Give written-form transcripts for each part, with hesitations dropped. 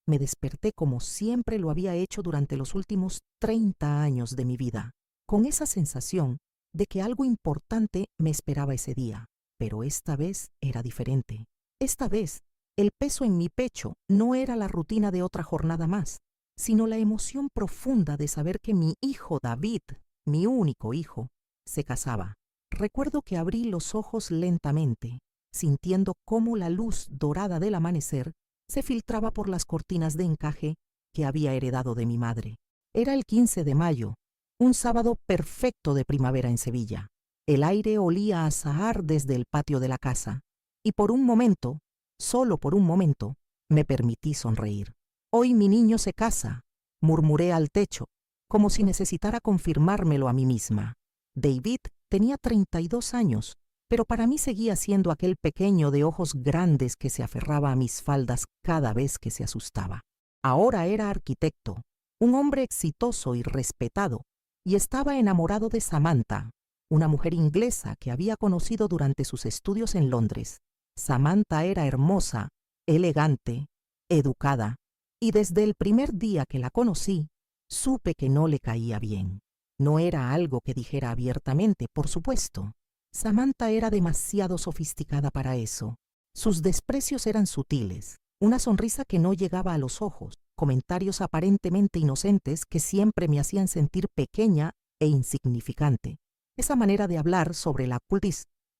Me desperté como siempre lo había hecho durante los últimos 30 años de mi vida, con esa sensación de que algo importante me esperaba ese día. Pero esta vez era diferente. Esta vez, el peso en mi pecho no era la rutina de otra jornada más, sino la emoción profunda de saber que mi hijo David, mi único hijo, se casaba. Recuerdo que abrí los ojos lentamente, sintiendo cómo la luz dorada del amanecer se filtraba por las cortinas de encaje que había heredado de mi madre. Era el 15 de mayo, un sábado perfecto de primavera en Sevilla. El aire olía a azahar desde el patio de la casa, y por un momento, solo por un momento, me permití sonreír. Hoy mi niño se casa, murmuré al techo, como si necesitara confirmármelo a mí misma. David tenía 32 años, pero para mí seguía siendo aquel pequeño de ojos grandes que se aferraba a mis faldas cada vez que se asustaba. Ahora era arquitecto, un hombre exitoso y respetado, y estaba enamorado de Samantha, una mujer inglesa que había conocido durante sus estudios en Londres. Samantha era hermosa, elegante, educada, y desde el primer día que la conocí, supe que no le caía bien. No era algo que dijera abiertamente, por supuesto. Samantha era demasiado sofisticada para eso. Sus desprecios eran sutiles, una sonrisa que no llegaba a los ojos, comentarios aparentemente inocentes que siempre me hacían sentir pequeña e insignificante. Esa manera de hablar sobre la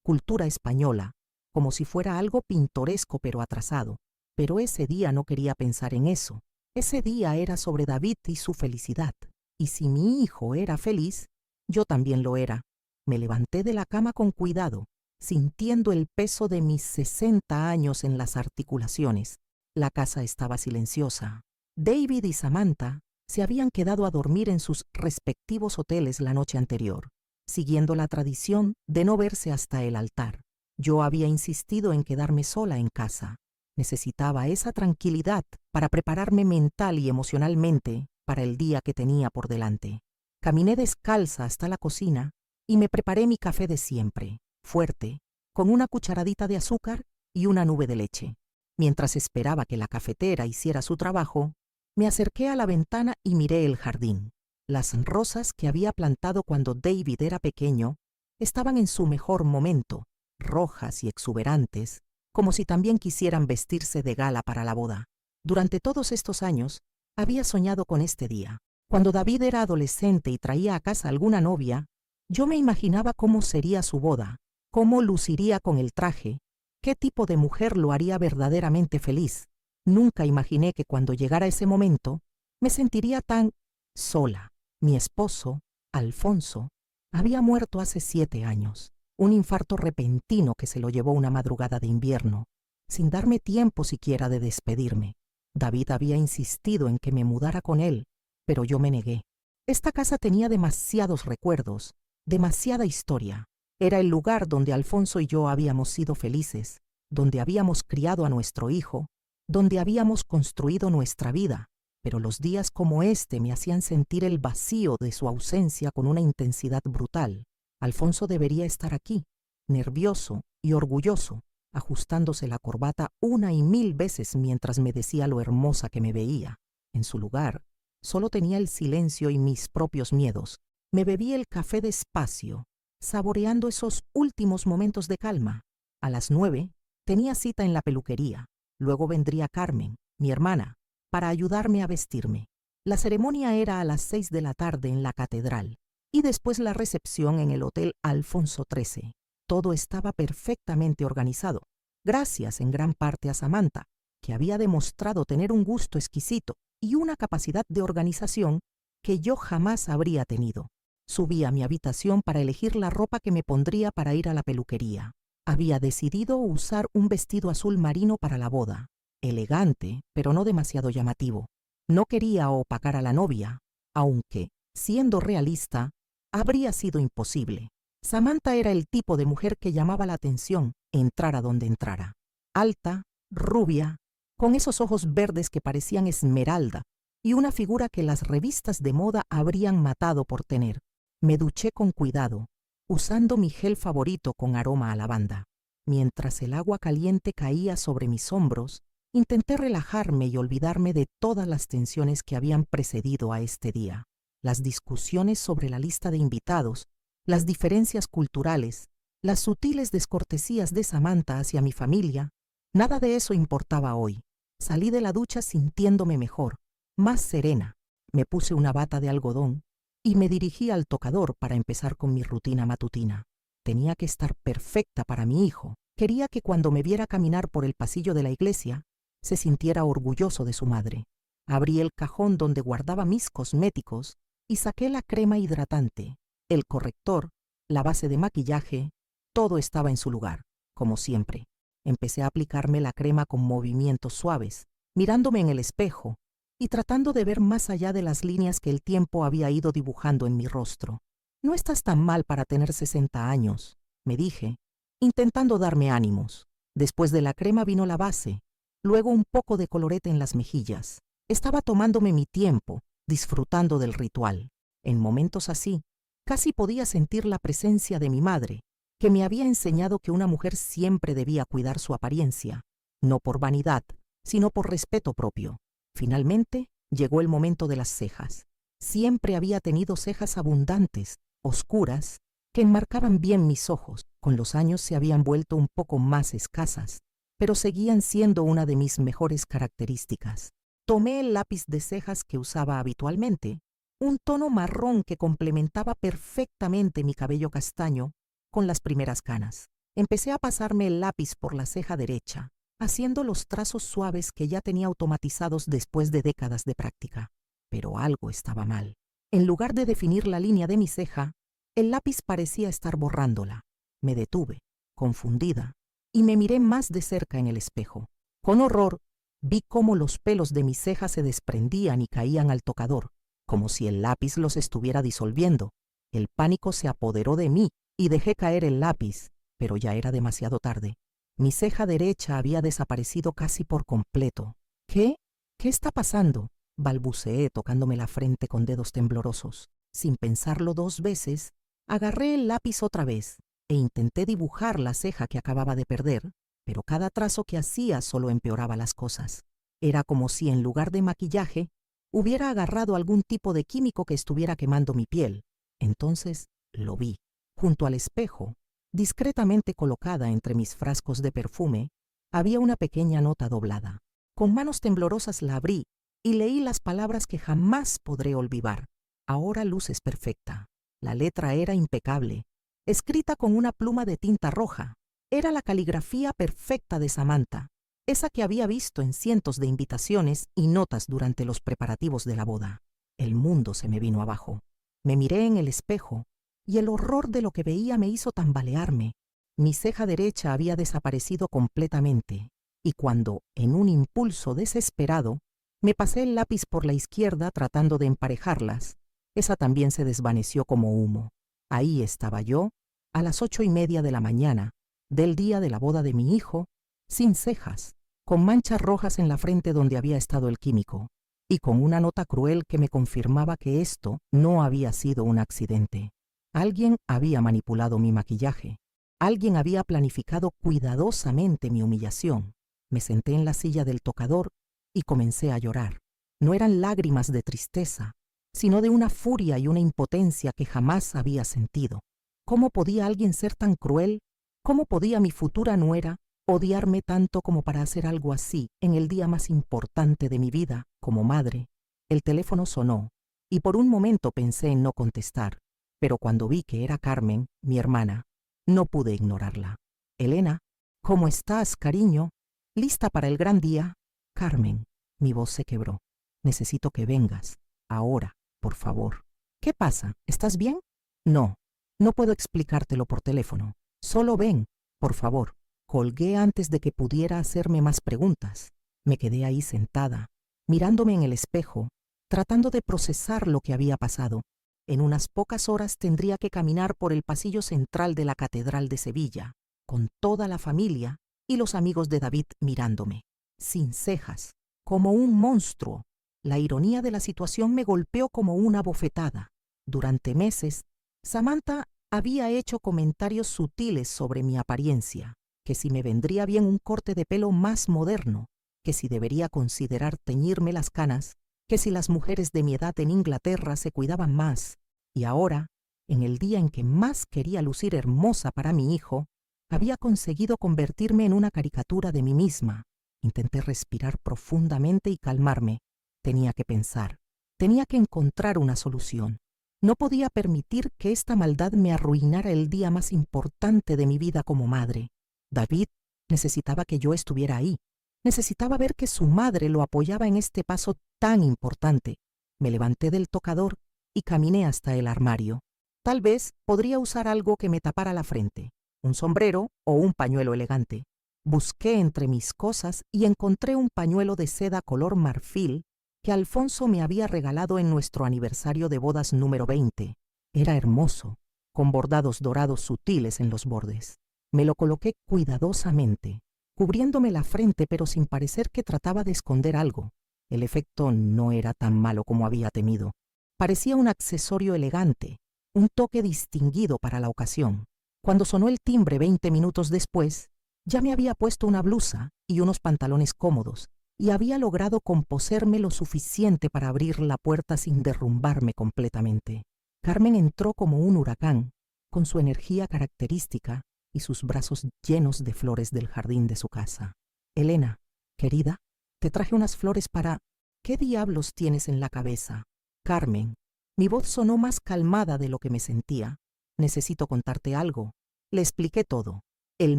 cultura española, como si fuera algo pintoresco pero atrasado. Pero ese día no quería pensar en eso. Ese día era sobre David y su felicidad. Y si mi hijo era feliz, yo también lo era. Me levanté de la cama con cuidado, sintiendo el peso de mis 60 años en las articulaciones. La casa estaba silenciosa. David y Samantha se habían quedado a dormir en sus respectivos hoteles la noche anterior, siguiendo la tradición de no verse hasta el altar. Yo había insistido en quedarme sola en casa. Necesitaba esa tranquilidad para prepararme mental y emocionalmente para el día que tenía por delante. Caminé descalza hasta la cocina y me preparé mi café de siempre, fuerte, con una cucharadita de azúcar y una nube de leche. Mientras esperaba que la cafetera hiciera su trabajo, me acerqué a la ventana y miré el jardín. Las rosas que había plantado cuando David era pequeño estaban en su mejor momento, rojas y exuberantes, como si también quisieran vestirse de gala para la boda. Durante todos estos años, había soñado con este día. Cuando David era adolescente y traía a casa alguna novia, yo me imaginaba cómo sería su boda, cómo luciría con el traje, qué tipo de mujer lo haría verdaderamente feliz. Nunca imaginé que cuando llegara ese momento, me sentiría tan sola. Mi esposo, Alfonso, había muerto hace 7 años. Un infarto repentino que se lo llevó una madrugada de invierno, sin darme tiempo siquiera de despedirme. David había insistido en que me mudara con él, pero yo me negué. Esta casa tenía demasiados recuerdos, demasiada historia. Era el lugar donde Alfonso y yo habíamos sido felices, donde habíamos criado a nuestro hijo, donde habíamos construido nuestra vida. Pero los días como este me hacían sentir el vacío de su ausencia con una intensidad brutal. Alfonso debería estar aquí, nervioso y orgulloso, ajustándose la corbata 1 y 1000 veces mientras me decía lo hermosa que me veía. En su lugar, solo tenía el silencio y mis propios miedos. Me bebí el café despacio, saboreando esos últimos momentos de calma. A las 9 tenía cita en la peluquería. Luego vendría Carmen, mi hermana, para ayudarme a vestirme. La ceremonia era a las 6 de la tarde en la catedral y después la recepción en el Hotel Alfonso XIII. Todo estaba perfectamente organizado, gracias en gran parte a Samantha, que había demostrado tener un gusto exquisito y una capacidad de organización que yo jamás habría tenido. Subí a mi habitación para elegir la ropa que me pondría para ir a la peluquería. Había decidido usar un vestido azul marino para la boda, elegante, pero no demasiado llamativo. No quería opacar a la novia, aunque, siendo realista, habría sido imposible. Samantha era el tipo de mujer que llamaba la atención, entrara donde entrara. Alta, rubia, con esos ojos verdes que parecían esmeralda y una figura que las revistas de moda habrían matado por tener. Me duché con cuidado, usando mi gel favorito con aroma a lavanda. Mientras el agua caliente caía sobre mis hombros, Intenté relajarme y olvidarme de todas las tensiones que habían precedido a este día. Las discusiones sobre la lista de invitados, las diferencias culturales, las sutiles descortesías de Samantha hacia mi familia, nada de eso importaba hoy. Salí de la ducha sintiéndome mejor, más serena. Me puse una bata de algodón y me dirigí al tocador para empezar con mi rutina matutina. Tenía que estar perfecta para mi hijo. Quería que cuando me viera caminar por el pasillo de la iglesia, se sintiera orgulloso de su madre. Abrí el cajón donde guardaba mis cosméticos y saqué la crema hidratante, el corrector, la base de maquillaje. Todo estaba en su lugar, como siempre. Empecé a aplicarme la crema con movimientos suaves, mirándome en el espejo y tratando de ver más allá de las líneas que el tiempo había ido dibujando en mi rostro. No estás tan mal para tener 60 años, me dije, intentando darme ánimos. Después de la crema vino la base, luego un poco de colorete en las mejillas. Estaba tomándome mi tiempo, disfrutando del ritual. En momentos así, casi podía sentir la presencia de mi madre, que me había enseñado que una mujer siempre debía cuidar su apariencia, no por vanidad, sino por respeto propio. Finalmente, llegó el momento de las cejas. Siempre había tenido cejas abundantes, oscuras, que enmarcaban bien mis ojos. Con los años se habían vuelto un poco más escasas, pero seguían siendo una de mis mejores características. Tomé el lápiz de cejas que usaba habitualmente, un tono marrón que complementaba perfectamente mi cabello castaño con las primeras canas. Empecé a pasarme el lápiz por la ceja derecha, haciendo los trazos suaves que ya tenía automatizados después de décadas de práctica. Pero algo estaba mal. En lugar de definir la línea de mi ceja, el lápiz parecía estar borrándola. Me detuve, confundida, y me miré más de cerca en el espejo. Con horror, vi cómo los pelos de mi ceja se desprendían y caían al tocador, como si el lápiz los estuviera disolviendo. El pánico se apoderó de mí y dejé caer el lápiz, pero ya era demasiado tarde. Mi ceja derecha había desaparecido casi por completo. ¿Qué? ¿Qué está pasando?, balbuceé tocándome la frente con dedos temblorosos. Sin pensarlo 2 veces, agarré el lápiz otra vez e intenté dibujar la ceja que acababa de perder, pero cada trazo que hacía solo empeoraba las cosas. Era como si en lugar de maquillaje hubiera agarrado algún tipo de químico que estuviera quemando mi piel. Entonces lo vi, junto al espejo, discretamente colocada entre mis frascos de perfume, había una pequeña nota doblada. Con manos temblorosas la abrí y leí las palabras que jamás podré olvidar. Ahora luces perfecta. La letra era impecable, escrita con una pluma de tinta roja. Era la caligrafía perfecta de Samantha, esa que había visto en cientos de invitaciones y notas durante los preparativos de la boda. El mundo se me vino abajo. Me miré en el espejo y el horror de lo que veía me hizo tambalearme. Mi ceja derecha había desaparecido completamente, y cuando, en un impulso desesperado, me pasé el lápiz por la izquierda tratando de emparejarlas, esa también se desvaneció como humo. Ahí estaba yo, a las 8:30 de la mañana, del día de la boda de mi hijo, sin cejas, con manchas rojas en la frente donde había estado el químico, y con una nota cruel que me confirmaba que esto no había sido un accidente. Alguien había manipulado mi maquillaje. Alguien había planificado cuidadosamente mi humillación. Me senté en la silla del tocador y comencé a llorar. No eran lágrimas de tristeza, sino de una furia y una impotencia que jamás había sentido. ¿Cómo podía alguien ser tan cruel? ¿Cómo podía mi futura nuera odiarme tanto como para hacer algo así en el día más importante de mi vida como madre? El teléfono sonó y por un momento pensé en no contestar, pero cuando vi que era Carmen, mi hermana, no pude ignorarla. Elena, ¿cómo estás, cariño? ¿Lista para el gran día? Carmen, mi voz se quebró. Necesito que vengas, ahora, por favor. ¿Qué pasa? ¿Estás bien? No, no puedo explicártelo por teléfono. Solo ven, por favor. Colgué antes de que pudiera hacerme más preguntas. Me quedé ahí sentada, mirándome en el espejo, tratando de procesar lo que había pasado. En unas pocas horas tendría que caminar por el pasillo central de la Catedral de Sevilla, con toda la familia y los amigos de David mirándome, sin cejas, como un monstruo. La ironía de la situación me golpeó como una bofetada. Durante meses, Samantha había hecho comentarios sutiles sobre mi apariencia, que si me vendría bien un corte de pelo más moderno, que si debería considerar teñirme las canas, que si las mujeres de mi edad en Inglaterra se cuidaban más. Y ahora, en el día en que más quería lucir hermosa para mi hijo, había conseguido convertirme en una caricatura de mí misma. Intenté respirar profundamente y calmarme. Tenía que pensar. Tenía que encontrar una solución. No podía permitir que esta maldad me arruinara el día más importante de mi vida como madre. David necesitaba que yo estuviera ahí. Necesitaba ver que su madre lo apoyaba en este paso tan importante. Me levanté del tocador y caminé hasta el armario. Tal vez podría usar algo que me tapara la frente, un sombrero o un pañuelo elegante. Busqué entre mis cosas y encontré un pañuelo de seda color marfil que Alfonso me había regalado en nuestro aniversario de bodas número 20. Era hermoso, con bordados dorados sutiles en los bordes. Me lo coloqué cuidadosamente, cubriéndome la frente pero sin parecer que trataba de esconder algo. El efecto no era tan malo como había temido. Parecía un accesorio elegante, un toque distinguido para la ocasión. Cuando sonó el timbre 20 minutos después, ya me había puesto una blusa y unos pantalones cómodos, y había logrado composerme lo suficiente para abrir la puerta sin derrumbarme completamente. Carmen entró como un huracán, con su energía característica y sus brazos llenos de flores del jardín de su casa. Elena, querida, te traje unas flores para... ¿Qué diablos tienes en la cabeza? Carmen, mi voz sonó más calmada de lo que me sentía. Necesito contarte algo. Le expliqué todo. El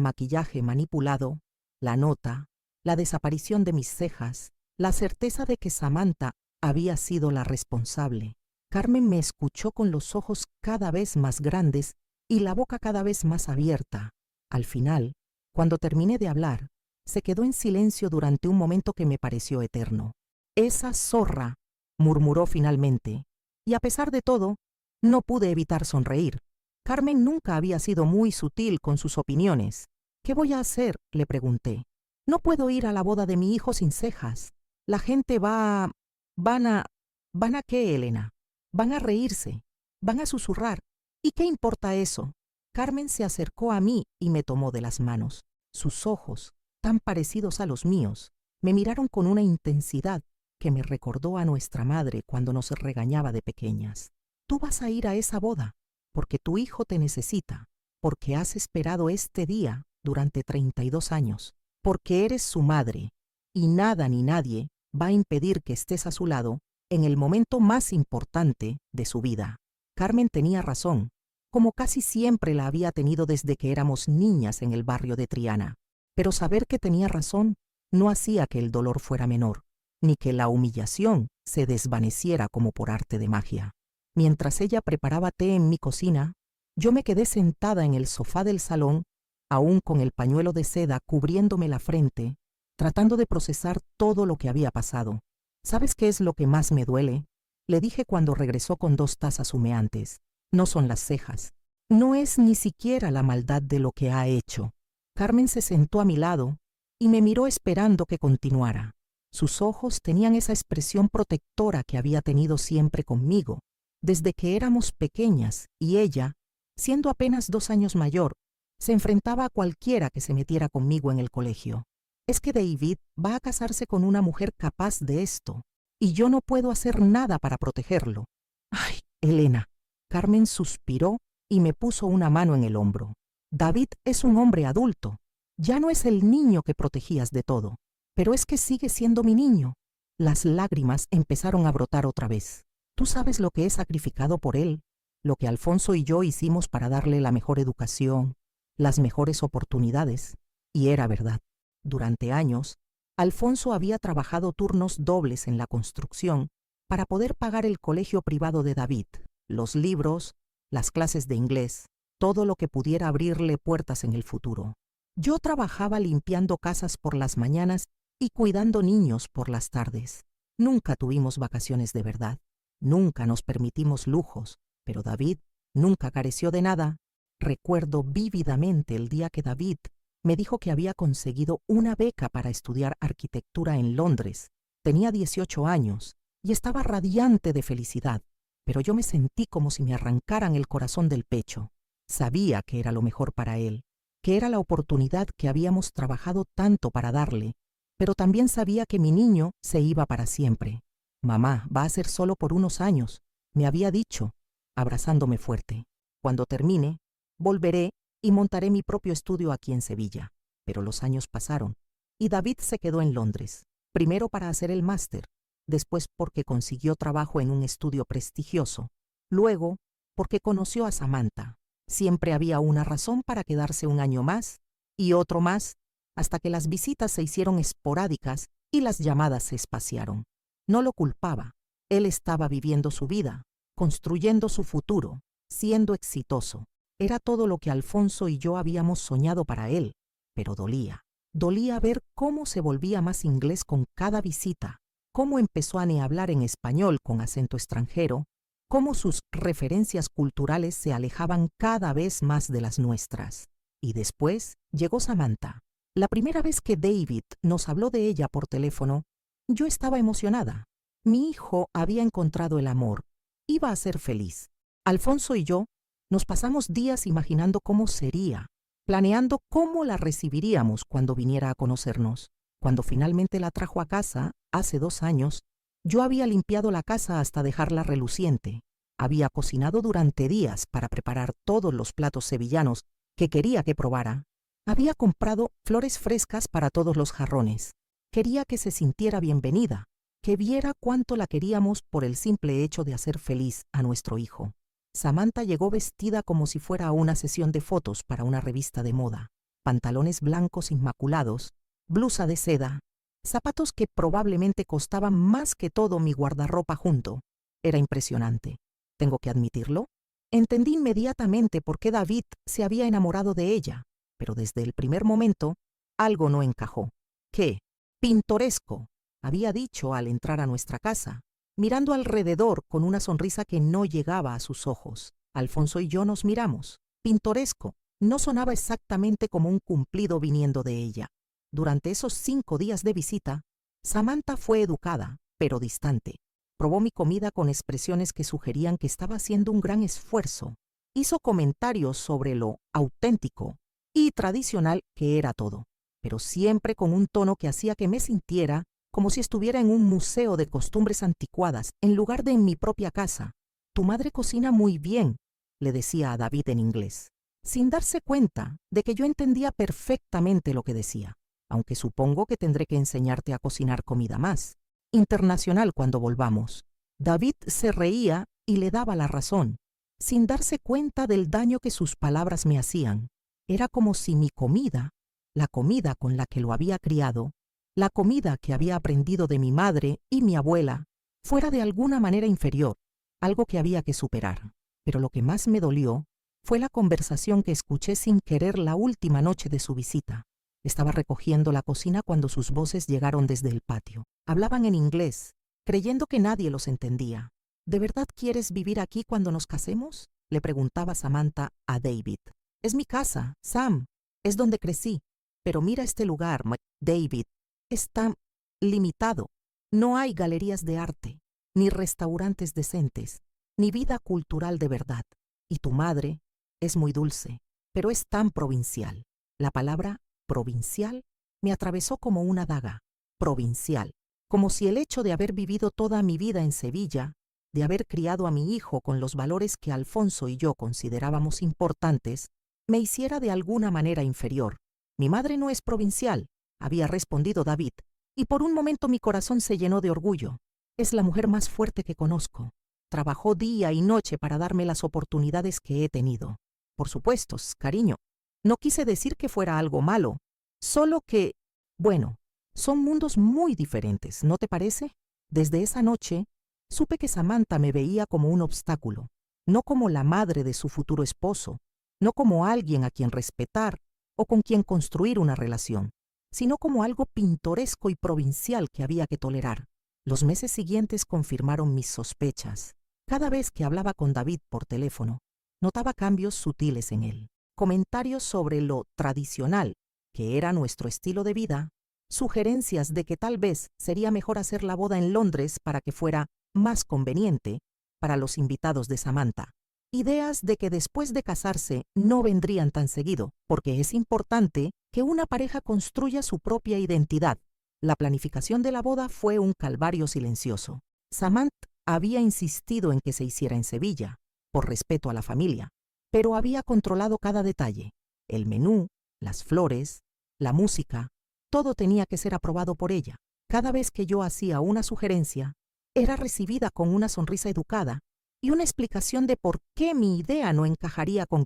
maquillaje manipulado, la nota, la desaparición de mis cejas, la certeza de que Samantha había sido la responsable. Carmen me escuchó con los ojos cada vez más grandes y la boca cada vez más abierta. Al final, cuando terminé de hablar, se quedó en silencio durante un momento que me pareció eterno. «Esa zorra», murmuró finalmente, y a pesar de todo, no pude evitar sonreír. Carmen nunca había sido muy sutil con sus opiniones. «¿Qué voy a hacer?», le pregunté. «No puedo ir a la boda de mi hijo sin cejas. La gente va a... ¿Van a qué, Elena? Van a reírse, van a susurrar. ¿Y qué importa eso?». Carmen se acercó a mí y me tomó de las manos. Sus ojos, tan parecidos a los míos, me miraron con una intensidad que me recordó a nuestra madre cuando nos regañaba de pequeñas. «Tú vas a ir a esa boda, porque tu hijo te necesita, porque has esperado este día durante 32 años, porque eres su madre, y nada ni nadie va a impedir que estés a su lado en el momento más importante de su vida». Carmen tenía razón, como casi siempre la había tenido desde que éramos niñas en el barrio de Triana. Pero saber que tenía razón no hacía que el dolor fuera menor, ni que la humillación se desvaneciera como por arte de magia. Mientras ella preparaba té en mi cocina, yo me quedé sentada en el sofá del salón, aún con el pañuelo de seda cubriéndome la frente, tratando de procesar todo lo que había pasado. «¿Sabes qué es lo que más me duele?», le dije cuando regresó con 2 tazas humeantes. «No son las cejas. No es ni siquiera la maldad de lo que ha hecho». Carmen se sentó a mi lado y me miró esperando que continuara. Sus ojos tenían esa expresión protectora que había tenido siempre conmigo, desde que éramos pequeñas, y ella, siendo apenas 2 años mayor, se enfrentaba a cualquiera que se metiera conmigo en el colegio. «Es que David va a casarse con una mujer capaz de esto, y yo no puedo hacer nada para protegerlo». «Ay, Elena». Carmen suspiró y me puso una mano en el hombro. «David es un hombre adulto. Ya no es el niño que protegías de todo. Pero es que sigue siendo mi niño». Las lágrimas empezaron a brotar otra vez. «Tú sabes lo que he sacrificado por él, lo que Alfonso y yo hicimos para darle la mejor educación, las mejores oportunidades». Y era verdad. Durante años, Alfonso había trabajado turnos dobles en la construcción para poder pagar el colegio privado de David, los libros, las clases de inglés, todo lo que pudiera abrirle puertas en el futuro. Yo trabajaba limpiando casas por las mañanas y cuidando niños por las tardes. Nunca tuvimos vacaciones de verdad, nunca nos permitimos lujos, pero David nunca careció de nada. Recuerdo vívidamente el día que David me dijo que había conseguido una beca para estudiar arquitectura en Londres. Tenía 18 años y estaba radiante de felicidad, pero yo me sentí como si me arrancaran el corazón del pecho. Sabía que era lo mejor para él, que era la oportunidad que habíamos trabajado tanto para darle, pero también sabía que mi niño se iba para siempre. Mamá, va a ser solo por unos años, me había dicho, abrazándome fuerte. Cuando termine, volveré y montaré mi propio estudio aquí en Sevilla. Pero los años pasaron y David se quedó en Londres, primero para hacer el máster, después porque consiguió trabajo en un estudio prestigioso, luego porque conoció a Samantha. Siempre había una razón para quedarse un año más y otro más, hasta que las visitas se hicieron esporádicas y las llamadas se espaciaron. No lo culpaba. Él estaba viviendo su vida, construyendo su futuro, siendo exitoso. Era todo lo que Alfonso y yo habíamos soñado para él, pero dolía. Dolía ver cómo se volvía más inglés con cada visita, cómo empezó a hablar en español con acento extranjero, cómo sus referencias culturales se alejaban cada vez más de las nuestras. Y después llegó Samantha. La primera vez que David nos habló de ella por teléfono, yo estaba emocionada. Mi hijo había encontrado el amor. Iba a ser feliz. Alfonso y yo nos pasamos días imaginando cómo sería, planeando cómo la recibiríamos cuando viniera a conocernos. Cuando finalmente la trajo a casa, hace 2 años, yo había limpiado la casa hasta dejarla reluciente. Había cocinado durante días para preparar todos los platos sevillanos que quería que probara. Había comprado flores frescas para todos los jarrones. Quería que se sintiera bienvenida, que viera cuánto la queríamos por el simple hecho de hacer feliz a nuestro hijo. Samantha llegó vestida como si fuera a una sesión de fotos para una revista de moda. Pantalones blancos inmaculados, blusa de seda, zapatos que probablemente costaban más que todo mi guardarropa junto. Era impresionante. ¿Tengo que admitirlo? Entendí inmediatamente por qué David se había enamorado de ella, pero desde el primer momento algo no encajó. ¿Qué? Pintoresco, había dicho al entrar a nuestra casa, mirando alrededor con una sonrisa que no llegaba a sus ojos. Alfonso y yo nos miramos. Pintoresco no sonaba exactamente como un cumplido viniendo de ella. Durante esos 5 días de visita, Samantha fue educada, pero distante. Probó mi comida con expresiones que sugerían que estaba haciendo un gran esfuerzo. Hizo comentarios sobre lo auténtico y tradicional que era todo, pero siempre con un tono que hacía que me sintiera como si estuviera en un museo de costumbres anticuadas en lugar de en mi propia casa. Tu madre cocina muy bien, le decía a David en inglés, sin darse cuenta de que yo entendía perfectamente lo que decía, aunque supongo que tendré que enseñarte a cocinar comida más internacional cuando volvamos. David se reía y le daba la razón, sin darse cuenta del daño que sus palabras me hacían. Era como si mi comida, la comida con la que lo había criado, la comida que había aprendido de mi madre y mi abuela, fuera de alguna manera inferior, algo que había que superar. Pero lo que más me dolió fue la conversación que escuché sin querer la última noche de su visita. Estaba recogiendo la cocina cuando sus voces llegaron desde el patio. Hablaban en inglés, creyendo que nadie los entendía. ¿De verdad quieres vivir aquí cuando nos casemos?, le preguntaba Samantha a David. Es mi casa, Sam, es donde crecí. Pero mira este lugar, David, es tan limitado. No hay galerías de arte, ni restaurantes decentes, ni vida cultural de verdad. Y tu madre es muy dulce, pero es tan provincial. La palabra provincial me atravesó como una daga. Provincial, como si el hecho de haber vivido toda mi vida en Sevilla, de haber criado a mi hijo con los valores que Alfonso y yo considerábamos importantes, me hiciera de alguna manera inferior. Mi madre no es provincial, había respondido David, y por un momento mi corazón se llenó de orgullo. Es la mujer más fuerte que conozco. Trabajó día y noche para darme las oportunidades que he tenido. Por supuesto, cariño, no quise decir que fuera algo malo, solo que, bueno, son mundos muy diferentes, ¿no te parece? Desde esa noche, supe que Samantha me veía como un obstáculo, no como la madre de su futuro esposo, no como alguien a quien respetar o con quien construir una relación, sino como algo pintoresco y provincial que había que tolerar. Los meses siguientes confirmaron mis sospechas. Cada vez que hablaba con David por teléfono, notaba cambios sutiles en él. Comentarios sobre lo tradicional, que era nuestro estilo de vida, sugerencias de que tal vez sería mejor hacer la boda en Londres para que fuera más conveniente para los invitados de Samantha. Ideas de que después de casarse no vendrían tan seguido, porque es importante que una pareja construya su propia identidad, La planificación de la boda fue un calvario silencioso. Samantha había insistido en que se hiciera en Sevilla, por respeto a la familia, pero había controlado cada detalle. El menú, las flores, la música, todo tenía que ser aprobado por ella. Cada vez que yo hacía una sugerencia, era recibida con una sonrisa educada y una explicación de por qué mi idea no encajaría con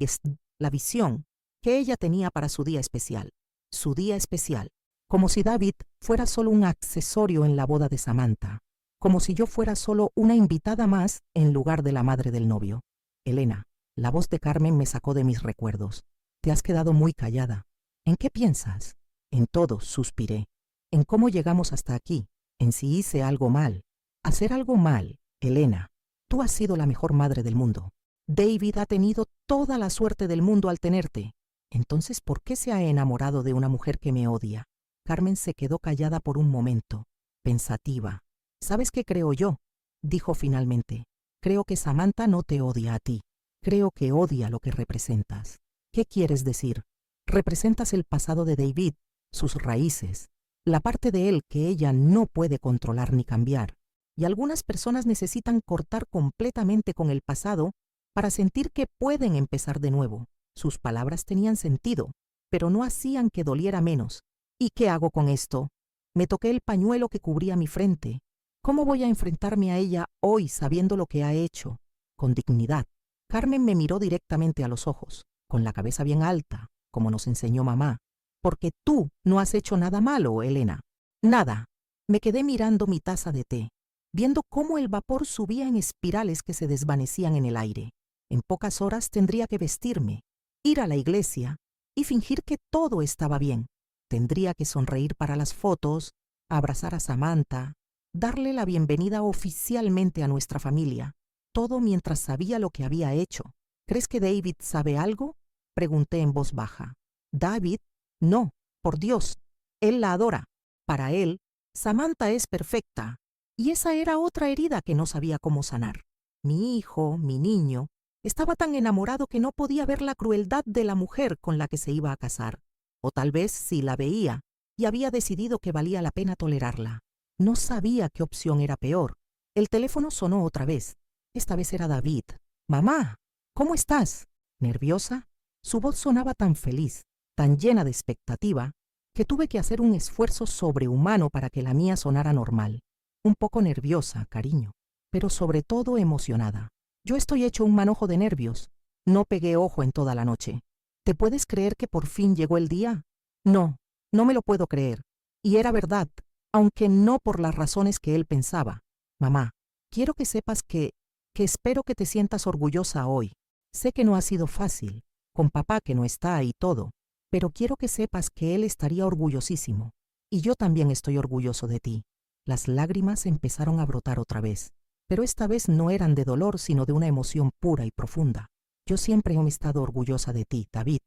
la visión que ella tenía para su día especial. Su día especial, como si David fuera solo un accesorio en la boda de Samantha, como si yo fuera solo una invitada más en lugar de la madre del novio. Elena, la voz de Carmen me sacó de mis recuerdos. Te has quedado muy callada. ¿En qué piensas? En todo, suspiré. En cómo llegamos hasta aquí, en si hice algo mal. Hacer algo mal, Elena. Tú has sido la mejor madre del mundo. David ha tenido toda la suerte del mundo al tenerte. Entonces, ¿por qué se ha enamorado de una mujer que me odia? Carmen se quedó callada por un momento, pensativa. ¿Sabes qué creo yo? Dijo finalmente. Creo que Samantha no te odia a ti. Creo que odia lo que representas. ¿Qué quieres decir? Representas el pasado de David, sus raíces, la parte de él que ella no puede controlar ni cambiar. Y algunas personas necesitan cortar completamente con el pasado para sentir que pueden empezar de nuevo. Sus palabras tenían sentido, pero no hacían que doliera menos. ¿Y qué hago con esto? Me toqué el pañuelo que cubría mi frente. ¿Cómo voy a enfrentarme a ella hoy sabiendo lo que ha hecho? Con dignidad. Carmen me miró directamente a los ojos, con la cabeza bien alta, como nos enseñó mamá. Porque tú no has hecho nada malo, Elena. Nada. Me quedé mirando mi taza de té, viendo cómo el vapor subía en espirales que se desvanecían en el aire. En pocas horas tendría que vestirme, ir a la iglesia y fingir que todo estaba bien. Tendría que sonreír para las fotos, abrazar a Samantha, darle la bienvenida oficialmente a nuestra familia, todo mientras sabía lo que había hecho. ¿Crees que David sabe algo? Pregunté en voz baja. David, no, por Dios, él la adora. Para él, Samantha es perfecta, y esa era otra herida que no sabía cómo sanar. Mi hijo, mi niño, estaba tan enamorado que no podía ver la crueldad de la mujer con la que se iba a casar. O tal vez sí la veía, y había decidido que valía la pena tolerarla. No sabía qué opción era peor. El teléfono sonó otra vez. Esta vez era David. «Mamá, ¿cómo estás?» ¿Nerviosa? Su voz sonaba tan feliz, tan llena de expectativa, que tuve que hacer un esfuerzo sobrehumano para que la mía sonara normal. Un poco nerviosa, cariño, pero sobre todo emocionada. Yo estoy hecho un manojo de nervios. No pegué ojo en toda la noche. ¿Te puedes creer que por fin llegó el día? No, no me lo puedo creer. Y era verdad, aunque no por las razones que él pensaba. Mamá, quiero que sepas que espero que te sientas orgullosa hoy. Sé que no ha sido fácil, con papá que no está y todo, pero quiero que sepas que él estaría orgullosísimo. Y yo también estoy orgulloso de ti. Las lágrimas empezaron a brotar otra vez, pero esta vez no eran de dolor, sino de una emoción pura y profunda. Yo siempre he estado orgullosa de ti, David.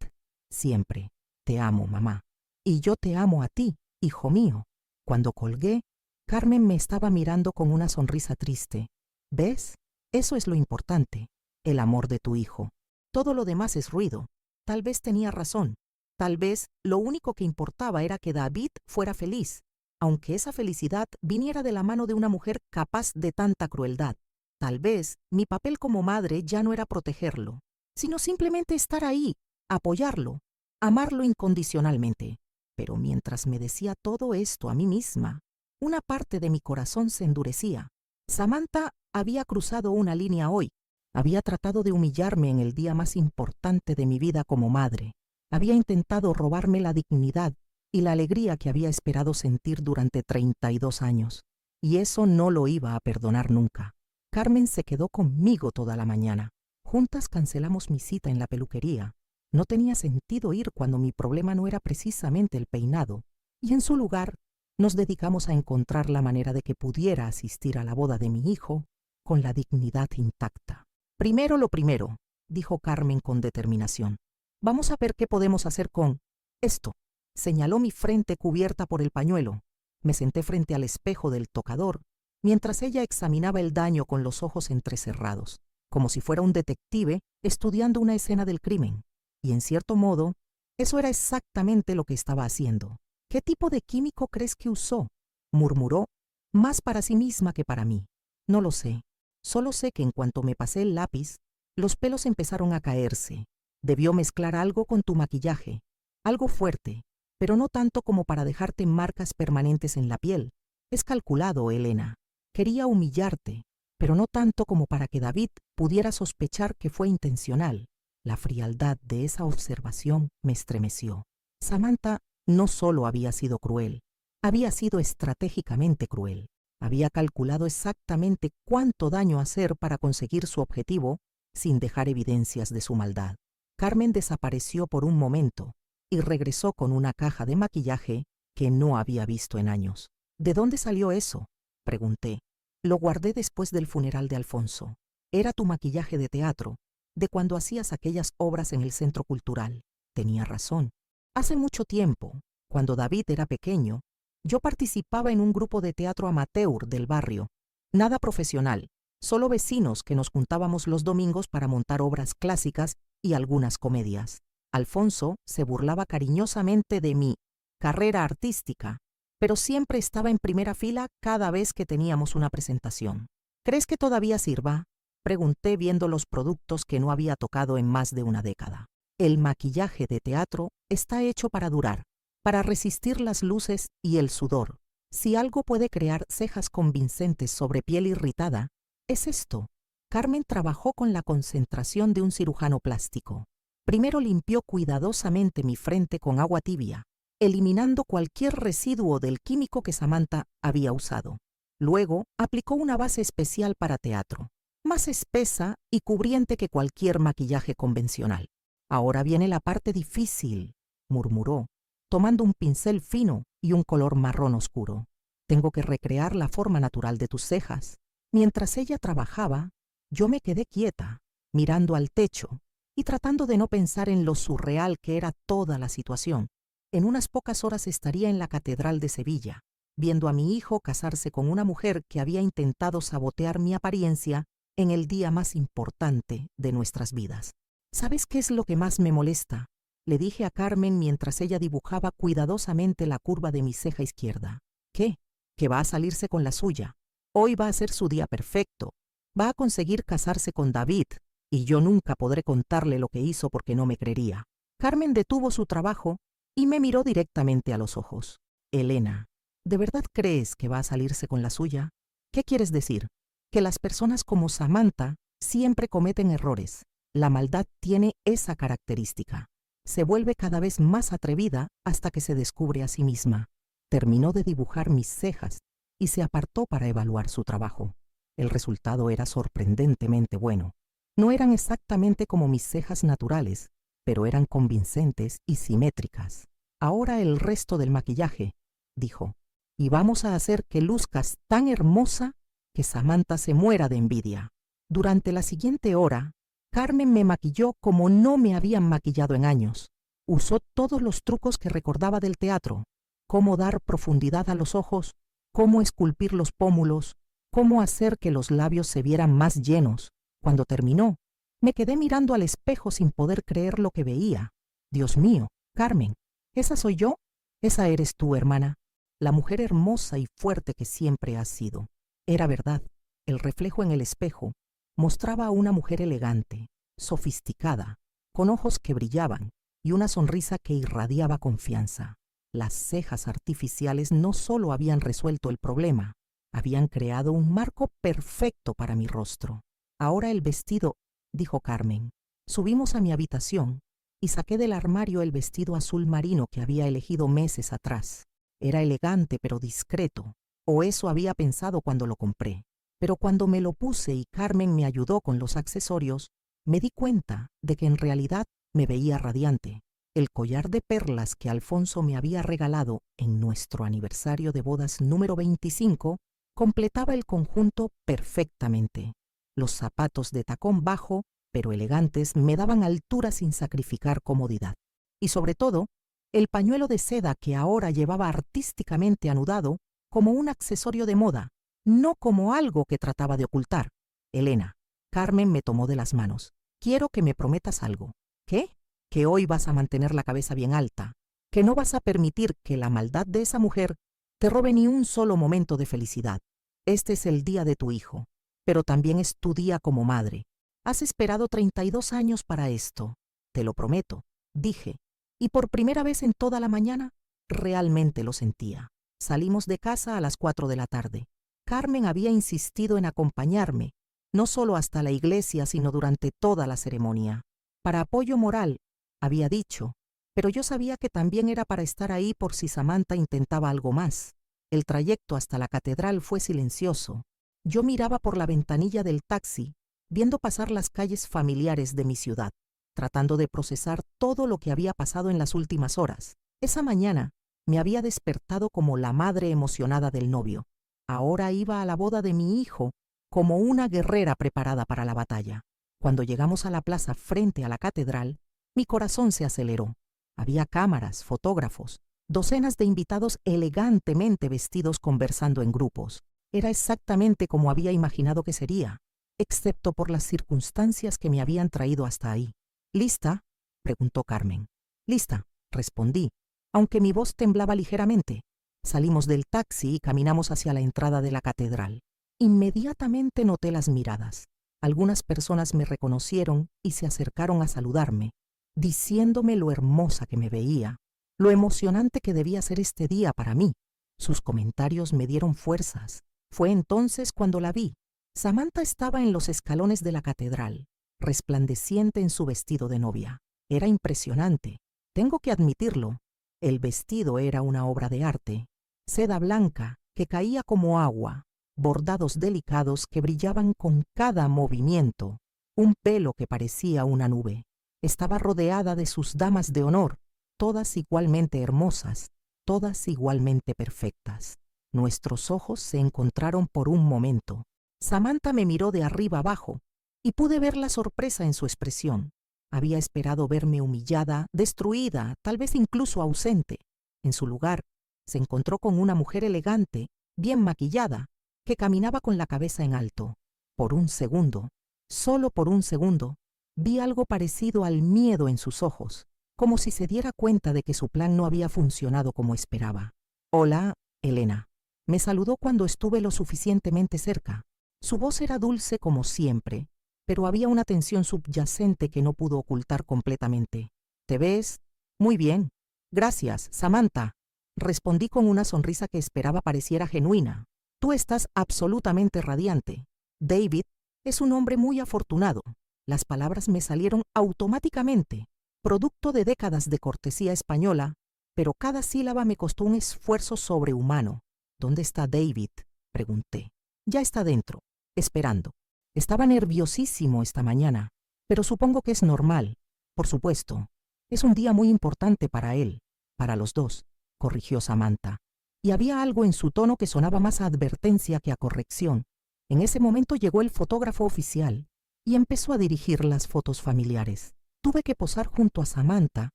Siempre. Te amo, mamá. Y yo te amo a ti, hijo mío. Cuando colgué, Carmen me estaba mirando con una sonrisa triste. ¿Ves? Eso es lo importante, el amor de tu hijo. Todo lo demás es ruido. Tal vez tenía razón. Tal vez lo único que importaba era que David fuera feliz, aunque esa felicidad viniera de la mano de una mujer capaz de tanta crueldad. Tal vez mi papel como madre ya no era protegerlo, sino simplemente estar ahí, apoyarlo, amarlo incondicionalmente. Pero mientras me decía todo esto a mí misma, una parte de mi corazón se endurecía. Samantha había cruzado una línea hoy. Había tratado de humillarme en el día más importante de mi vida como madre. Había intentado robarme la dignidad y la alegría que había esperado sentir durante 32 años. Y eso no lo iba a perdonar nunca. Carmen se quedó conmigo toda la mañana. Juntas cancelamos mi cita en la peluquería. No tenía sentido ir cuando mi problema no era precisamente el peinado, y en su lugar nos dedicamos a encontrar la manera de que pudiera asistir a la boda de mi hijo con la dignidad intacta. Primero lo primero, dijo Carmen con determinación. Vamos a ver qué podemos hacer con esto. Señaló mi frente cubierta por el pañuelo. Me senté frente al espejo del tocador, mientras ella examinaba el daño con los ojos entrecerrados, como si fuera un detective estudiando una escena del crimen. Y en cierto modo, eso era exactamente lo que estaba haciendo. ¿Qué tipo de químico crees que usó? murmuró, más para sí misma que para mí. No lo sé. Solo sé que en cuanto me pasé el lápiz, los pelos empezaron a caerse. Debió mezclar algo con tu maquillaje, algo fuerte, pero no tanto como para dejarte marcas permanentes en la piel. Es calculado, Elena. Quería humillarte, pero no tanto como para que David pudiera sospechar que fue intencional. La frialdad de esa observación me estremeció. Samantha no solo había sido cruel, había sido estratégicamente cruel. Había calculado exactamente cuánto daño hacer para conseguir su objetivo sin dejar evidencias de su maldad. Carmen desapareció por un momento y regresó con una caja de maquillaje que no había visto en años. ¿De dónde salió eso?, pregunté. Lo guardé después del funeral de Alfonso. Era tu maquillaje de teatro, de cuando hacías aquellas obras en el Centro Cultural. Tenía razón. Hace mucho tiempo, cuando David era pequeño, yo participaba en un grupo de teatro amateur del barrio. Nada profesional, solo vecinos que nos juntábamos los domingos para montar obras clásicas y algunas comedias. Alfonso se burlaba cariñosamente de mi carrera artística, pero siempre estaba en primera fila cada vez que teníamos una presentación. ¿Crees que todavía sirva?, pregunté viendo los productos que no había tocado en más de una década. El maquillaje de teatro está hecho para durar, para resistir las luces y el sudor. Si algo puede crear cejas convincentes sobre piel irritada, es esto. Carmen trabajó con la concentración de un cirujano plástico. Primero limpió cuidadosamente mi frente con agua tibia, eliminando cualquier residuo del químico que Samantha había usado. Luego aplicó una base especial para teatro, más espesa y cubriente que cualquier maquillaje convencional. Ahora viene la parte difícil, murmuró, tomando un pincel fino y un color marrón oscuro. Tengo que recrear la forma natural de tus cejas. Mientras ella trabajaba, yo me quedé quieta, mirando al techo y tratando de no pensar en lo surreal que era toda la situación. En unas pocas horas estaría en la Catedral de Sevilla, viendo a mi hijo casarse con una mujer que había intentado sabotear mi apariencia en el día más importante de nuestras vidas. ¿Sabes qué es lo que más me molesta?, le dije a Carmen mientras ella dibujaba cuidadosamente la curva de mi ceja izquierda. ¿Qué? Que va a salirse con la suya. Hoy va a ser su día perfecto. Va a conseguir casarse con David, y yo nunca podré contarle lo que hizo porque no me creería. Carmen detuvo su trabajo y me miró directamente a los ojos. Elena, ¿de verdad crees que va a salirse con la suya? ¿Qué quieres decir? Que las personas como Samantha siempre cometen errores. La maldad tiene esa característica. Se vuelve cada vez más atrevida hasta que se descubre a sí misma. Terminó de dibujar mis cejas y se apartó para evaluar su trabajo. El resultado era sorprendentemente bueno. No eran exactamente como mis cejas naturales, pero eran convincentes y simétricas. Ahora el resto del maquillaje, dijo, y vamos a hacer que luzcas tan hermosa que Samantha se muera de envidia. Durante la siguiente hora, Carmen me maquilló como no me habían maquillado en años. Usó todos los trucos que recordaba del teatro: cómo dar profundidad a los ojos, cómo esculpir los pómulos, cómo hacer que los labios se vieran más llenos. Cuando terminó, me quedé mirando al espejo sin poder creer lo que veía. Dios mío, Carmen, ¿esa soy yo? Esa eres tú, hermana, la mujer hermosa y fuerte que siempre has sido. Era verdad, el reflejo en el espejo mostraba a una mujer elegante, sofisticada, con ojos que brillaban y una sonrisa que irradiaba confianza. Las cejas artificiales no solo habían resuelto el problema, habían creado un marco perfecto para mi rostro. Ahora el vestido, dijo Carmen. Subimos a mi habitación y saqué del armario el vestido azul marino que había elegido meses atrás. Era elegante pero discreto, o eso había pensado cuando lo compré. Pero cuando me lo puse y Carmen me ayudó con los accesorios, me di cuenta de que en realidad me veía radiante. El collar de perlas que Alfonso me había regalado en nuestro aniversario de bodas número 25 completaba el conjunto perfectamente. Los zapatos de tacón bajo, pero elegantes, me daban altura sin sacrificar comodidad. Y sobre todo, el pañuelo de seda que ahora llevaba artísticamente anudado como un accesorio de moda, no como algo que trataba de ocultar. Elena, Carmen me tomó de las manos. Quiero que me prometas algo. ¿Qué? Que hoy vas a mantener la cabeza bien alta, que no vas a permitir que la maldad de esa mujer te robe ni un solo momento de felicidad. Este es el día de tu hijo, pero también es tu día como madre. Has esperado 32 años para esto. Te lo prometo, dije, y por primera vez en toda la mañana, realmente lo sentía. Salimos de casa a las 4 de la tarde. Carmen había insistido en acompañarme, no solo hasta la iglesia, sino durante toda la ceremonia. Para apoyo moral, había dicho, pero yo sabía que también era para estar ahí por si Samantha intentaba algo más. El trayecto hasta la catedral fue silencioso. Yo miraba por la ventanilla del taxi, viendo pasar las calles familiares de mi ciudad, tratando de procesar todo lo que había pasado en las últimas horas. Esa mañana me había despertado como la madre emocionada del novio. Ahora iba a la boda de mi hijo como una guerrera preparada para la batalla. Cuando llegamos a la plaza frente a la catedral, mi corazón se aceleró. Había cámaras, fotógrafos, docenas de invitados elegantemente vestidos conversando en grupos. Era exactamente como había imaginado que sería, excepto por las circunstancias que me habían traído hasta ahí. ¿Lista?, preguntó Carmen. Lista, respondí, aunque mi voz temblaba ligeramente. Salimos del taxi y caminamos hacia la entrada de la catedral. Inmediatamente noté las miradas. Algunas personas me reconocieron y se acercaron a saludarme, diciéndome lo hermosa que me veía, lo emocionante que debía ser este día para mí. Sus comentarios me dieron fuerzas. Fue entonces cuando la vi. Samantha estaba en los escalones de la catedral, resplandeciente en su vestido de novia. Era impresionante. Tengo que admitirlo. El vestido era una obra de arte. Seda blanca que caía como agua, bordados delicados que brillaban con cada movimiento, un pelo que parecía una nube. Estaba rodeada de sus damas de honor, todas igualmente hermosas, todas igualmente perfectas. Nuestros ojos se encontraron por un momento. Samantha me miró de arriba abajo y pude ver la sorpresa en su expresión. Había esperado verme humillada, destruida, tal vez incluso ausente. En su lugar, se encontró con una mujer elegante, bien maquillada, que caminaba con la cabeza en alto. Por un segundo, solo por un segundo, vi algo parecido al miedo en sus ojos, como si se diera cuenta de que su plan no había funcionado como esperaba. «Hola, Elena». Me saludó cuando estuve lo suficientemente cerca. Su voz era dulce como siempre, pero había una tensión subyacente que no pudo ocultar completamente. «¿Te ves? Muy bien. Gracias, Samantha», respondí con una sonrisa que esperaba pareciera genuina. «Tú estás absolutamente radiante. David es un hombre muy afortunado». Las palabras me salieron automáticamente, producto de décadas de cortesía española, pero cada sílaba me costó un esfuerzo sobrehumano. «¿Dónde está David?», pregunté. «Ya está dentro, esperando. Estaba nerviosísimo esta mañana, pero supongo que es normal. Por supuesto, es un día muy importante para él, para los dos», corrigió Samantha. Y había algo en su tono que sonaba más a advertencia que a corrección. En ese momento llegó el fotógrafo oficial y empezó a dirigir las fotos familiares. Tuve que posar junto a Samantha,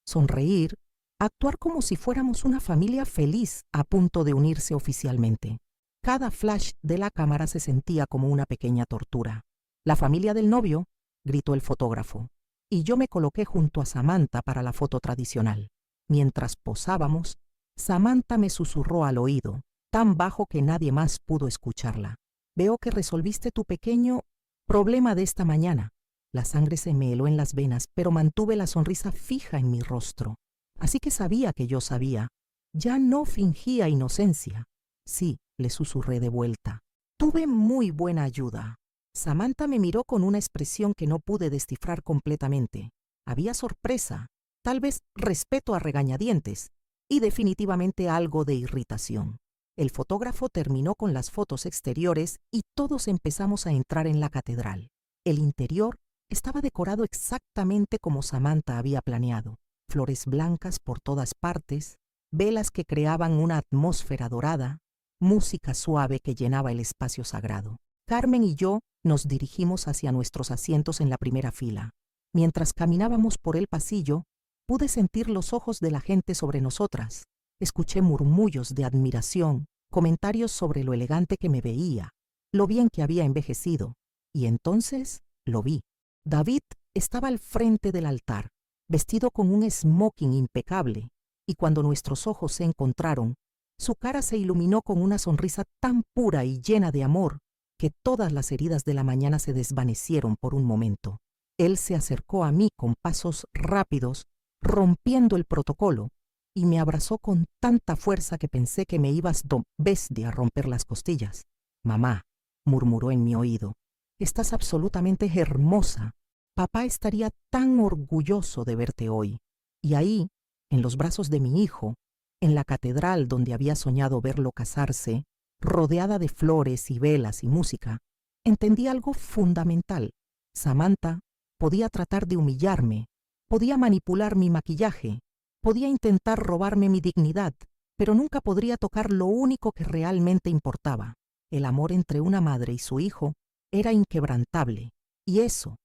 sonreír, actuar como si fuéramos una familia feliz a punto de unirse oficialmente. Cada flash de la cámara se sentía como una pequeña tortura. «La familia del novio», gritó el fotógrafo, y yo me coloqué junto a Samantha para la foto tradicional. Mientras posábamos, Samantha me susurró al oído, tan bajo que nadie más pudo escucharla. «Veo que resolviste tu pequeño problema de esta mañana». La sangre se me heló en las venas, pero mantuve la sonrisa fija en mi rostro. Así que sabía que yo sabía. Ya no fingía inocencia. «Sí», le susurré de vuelta. «Tuve muy buena ayuda». Samantha me miró con una expresión que no pude descifrar completamente. Había sorpresa, tal vez respeto a regañadientes, y definitivamente algo de irritación. El fotógrafo terminó con las fotos exteriores y todos empezamos a entrar en la catedral. El interior estaba decorado exactamente como Samantha había planeado. Flores blancas por todas partes, velas que creaban una atmósfera dorada, música suave que llenaba el espacio sagrado. Carmen y yo nos dirigimos hacia nuestros asientos en la primera fila. Mientras caminábamos por el pasillo, pude sentir los ojos de la gente sobre nosotras. Escuché murmullos de admiración, comentarios sobre lo elegante que me veía, lo bien que había envejecido, y entonces lo vi. David estaba al frente del altar, vestido con un smoking impecable, y cuando nuestros ojos se encontraron, Su cara se iluminó con una sonrisa tan pura y llena de amor que todas las heridas de la mañana se desvanecieron por un momento. Él se acercó a mí con pasos rápidos, rompiendo el protocolo, y me abrazó con tanta fuerza que pensé que me ibas bestia a romper las costillas. Mamá, murmuró en mi oído, estás absolutamente hermosa. Papá estaría tan orgulloso de verte hoy. Y ahí, en los brazos de mi hijo, en la catedral donde había soñado verlo casarse, rodeada de flores y velas y música, entendí algo fundamental. Samantha podía tratar de humillarme, podía manipular mi maquillaje, podía intentar robarme mi dignidad, pero nunca podría tocar lo único que realmente importaba. El amor entre una madre y su hijo era inquebrantable, y eso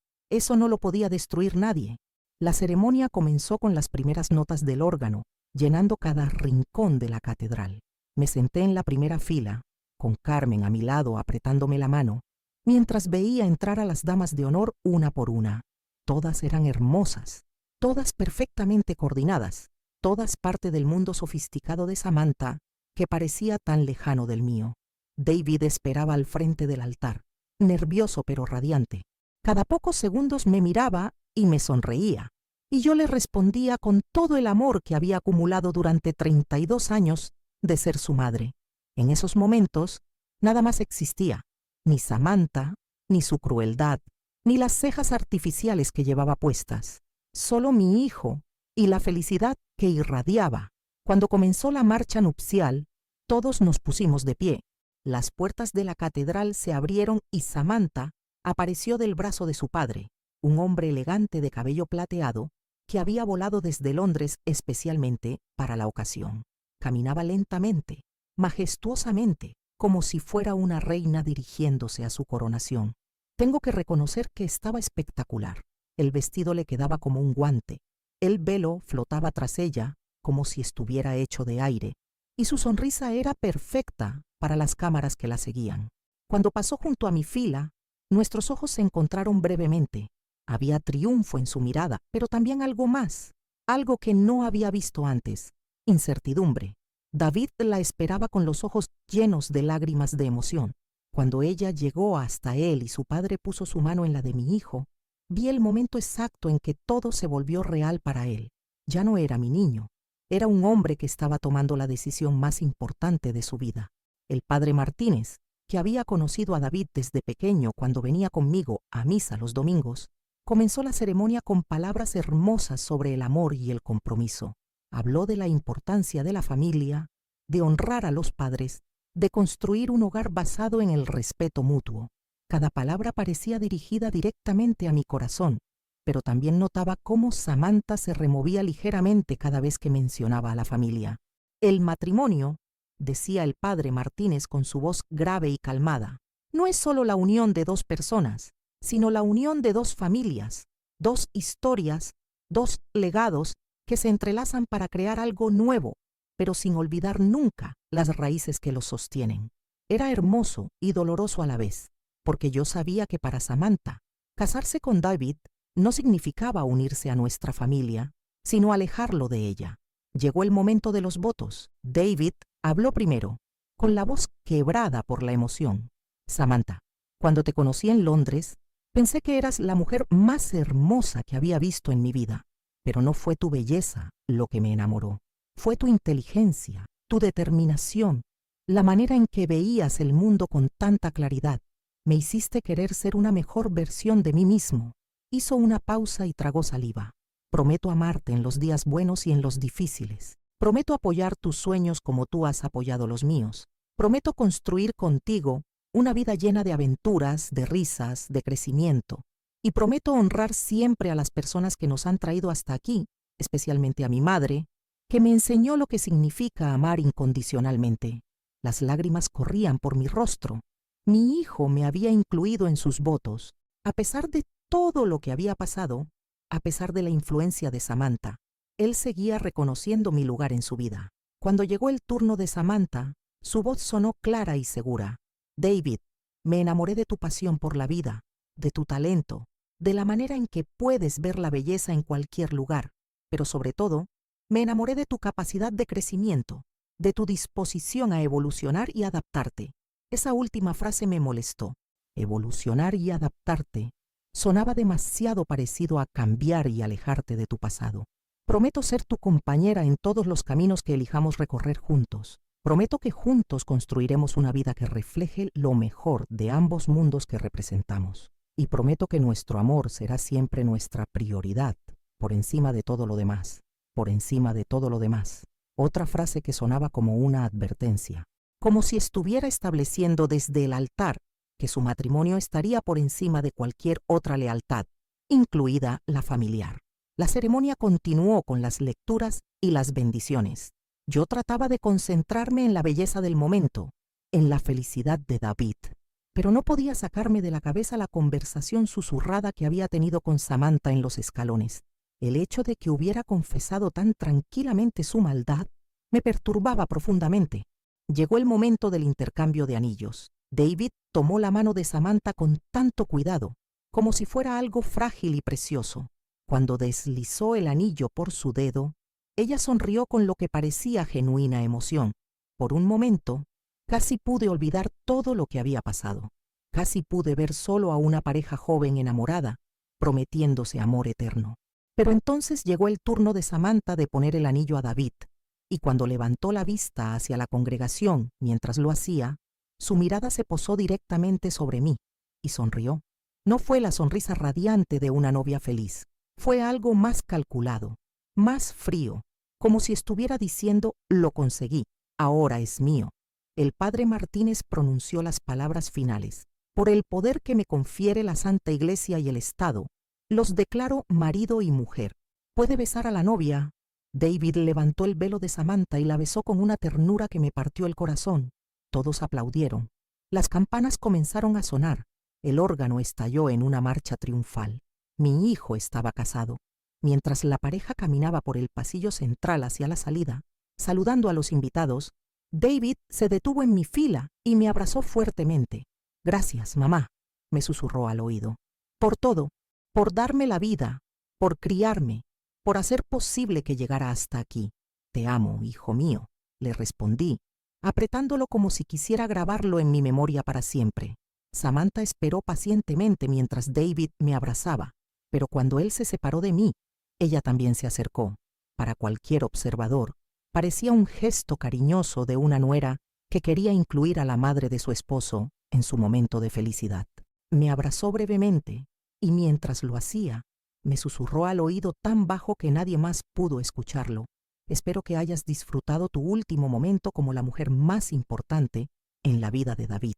no lo podía destruir nadie. La ceremonia comenzó con las primeras notas del órgano, llenando cada rincón de la catedral. Me senté en la primera fila, con Carmen a mi lado apretándome la mano, mientras veía entrar a las damas de honor una por una. Todas eran hermosas, todas perfectamente coordinadas, todas parte del mundo sofisticado de Samantha, que parecía tan lejano del mío. David esperaba al frente del altar, nervioso pero radiante. Cada pocos segundos me miraba y me sonreía, y yo le respondía con todo el amor que había acumulado durante 32 años de ser su madre. En esos momentos, nada más existía, ni Samantha, ni su crueldad, ni las cejas artificiales que llevaba puestas. Solo mi hijo y la felicidad que irradiaba. Cuando comenzó la marcha nupcial, todos nos pusimos de pie. Las puertas de la catedral se abrieron y Samantha apareció del brazo de su padre, un hombre elegante de cabello plateado que había volado desde Londres especialmente para la ocasión. Caminaba lentamente, majestuosamente, como si fuera una reina dirigiéndose a su coronación. Tengo que reconocer que estaba espectacular. El vestido le quedaba como un guante, el velo flotaba tras ella como si estuviera hecho de aire, y su sonrisa era perfecta para las cámaras que la seguían. Cuando pasó junto a mi fila, nuestros ojos se encontraron brevemente. Había triunfo en su mirada, pero también algo más, algo que no había visto antes, incertidumbre. David la esperaba con los ojos llenos de lágrimas de emoción. Cuando ella llegó hasta él y su padre puso su mano en la de mi hijo, vi el momento exacto en que todo se volvió real para él. Ya no era mi niño, era un hombre que estaba tomando la decisión más importante de su vida. El padre Martínez, que había conocido a David desde pequeño cuando venía conmigo a misa los domingos, comenzó la ceremonia con palabras hermosas sobre el amor y el compromiso. Habló de la importancia de la familia, de honrar a los padres, de construir un hogar basado en el respeto mutuo. Cada palabra parecía dirigida directamente a mi corazón, pero también notaba cómo Samantha se removía ligeramente cada vez que mencionaba a la familia. El matrimonio, decía el padre Martínez con su voz grave y calmada, no es solo la unión de dos personas, sino la unión de dos familias, dos historias, dos legados que se entrelazan para crear algo nuevo, pero sin olvidar nunca las raíces que los sostienen. Era hermoso y doloroso a la vez, porque yo sabía que para Samantha, casarse con David no significaba unirse a nuestra familia, sino alejarlo de ella. Llegó el momento de los votos. David habló primero, con la voz quebrada por la emoción. Samantha, cuando te conocí en Londres, pensé que eras la mujer más hermosa que había visto en mi vida, pero no fue tu belleza lo que me enamoró. Fue tu inteligencia, tu determinación, la manera en que veías el mundo con tanta claridad. Me hiciste querer ser una mejor versión de mí mismo. Hizo una pausa y tragó saliva. Prometo amarte en los días buenos y en los difíciles. Prometo apoyar tus sueños como tú has apoyado los míos. Prometo construir contigo una vida llena de aventuras, de risas, de crecimiento. Y prometo honrar siempre a las personas que nos han traído hasta aquí, especialmente a mi madre, que me enseñó lo que significa amar incondicionalmente. Las lágrimas corrían por mi rostro. Mi hijo me había incluido en sus votos, a pesar de todo lo que había pasado, a pesar de la influencia de Samantha. Él seguía reconociendo mi lugar en su vida. Cuando llegó el turno de Samantha, su voz sonó clara y segura. David, me enamoré de tu pasión por la vida, de tu talento, de la manera en que puedes ver la belleza en cualquier lugar, pero sobre todo, me enamoré de tu capacidad de crecimiento. de tu disposición a evolucionar y adaptarte. Esa última frase me molestó. Evolucionar y adaptarte sonaba demasiado parecido a cambiar y alejarte de tu pasado. Prometo ser tu compañera en todos los caminos que elijamos recorrer juntos. Prometo que juntos construiremos una vida que refleje lo mejor de ambos mundos que representamos. Y prometo que nuestro amor será siempre nuestra prioridad, por encima de todo lo demás, por encima de todo lo demás. Otra frase que sonaba como una advertencia, como si estuviera estableciendo desde el altar que su matrimonio estaría por encima de cualquier otra lealtad, incluida la familiar. La ceremonia continuó con las lecturas y las bendiciones. Yo trataba de concentrarme en la belleza del momento, en la felicidad de David, pero no podía sacarme de la cabeza la conversación susurrada que había tenido con Samantha en los escalones. El hecho de que hubiera confesado tan tranquilamente su maldad me perturbaba profundamente. Llegó el momento del intercambio de anillos. David tomó la mano de Samantha con tanto cuidado, como si fuera algo frágil y precioso. Cuando deslizó el anillo por su dedo, ella sonrió con lo que parecía genuina emoción. Por un momento, casi pude olvidar todo lo que había pasado. Casi pude ver solo a una pareja joven enamorada, prometiéndose amor eterno. Pero entonces llegó el turno de Samantha de poner el anillo a David, y cuando levantó la vista hacia la congregación mientras lo hacía, su mirada se posó directamente sobre mí y sonrió. No fue la sonrisa radiante de una novia feliz. Fue algo más calculado, más frío, como si estuviera diciendo: lo conseguí, ahora es mío. El padre Martínez pronunció las palabras finales. Por el poder que me confiere la Santa Iglesia y el Estado, los declaro marido y mujer. ¿Puede besar a la novia? David levantó el velo de Samantha y la besó con una ternura que me partió el corazón. Todos aplaudieron. Las campanas comenzaron a sonar. El órgano estalló en una marcha triunfal. Mi hijo estaba casado. Mientras la pareja caminaba por el pasillo central hacia la salida, saludando a los invitados, David se detuvo en mi fila y me abrazó fuertemente. «Gracias, mamá», me susurró al oído. «Por todo, por darme la vida, por criarme, por hacer posible que llegara hasta aquí. Te amo, hijo mío», le respondí, apretándolo como si quisiera grabarlo en mi memoria para siempre. Samantha esperó pacientemente mientras David me abrazaba, pero cuando él se separó de mí, ella también se acercó. Para cualquier observador, parecía un gesto cariñoso de una nuera que quería incluir a la madre de su esposo en su momento de felicidad. Me abrazó brevemente y mientras lo hacía, me susurró al oído tan bajo que nadie más pudo escucharlo. «Espero que hayas disfrutado tu último momento como la mujer más importante en la vida de David».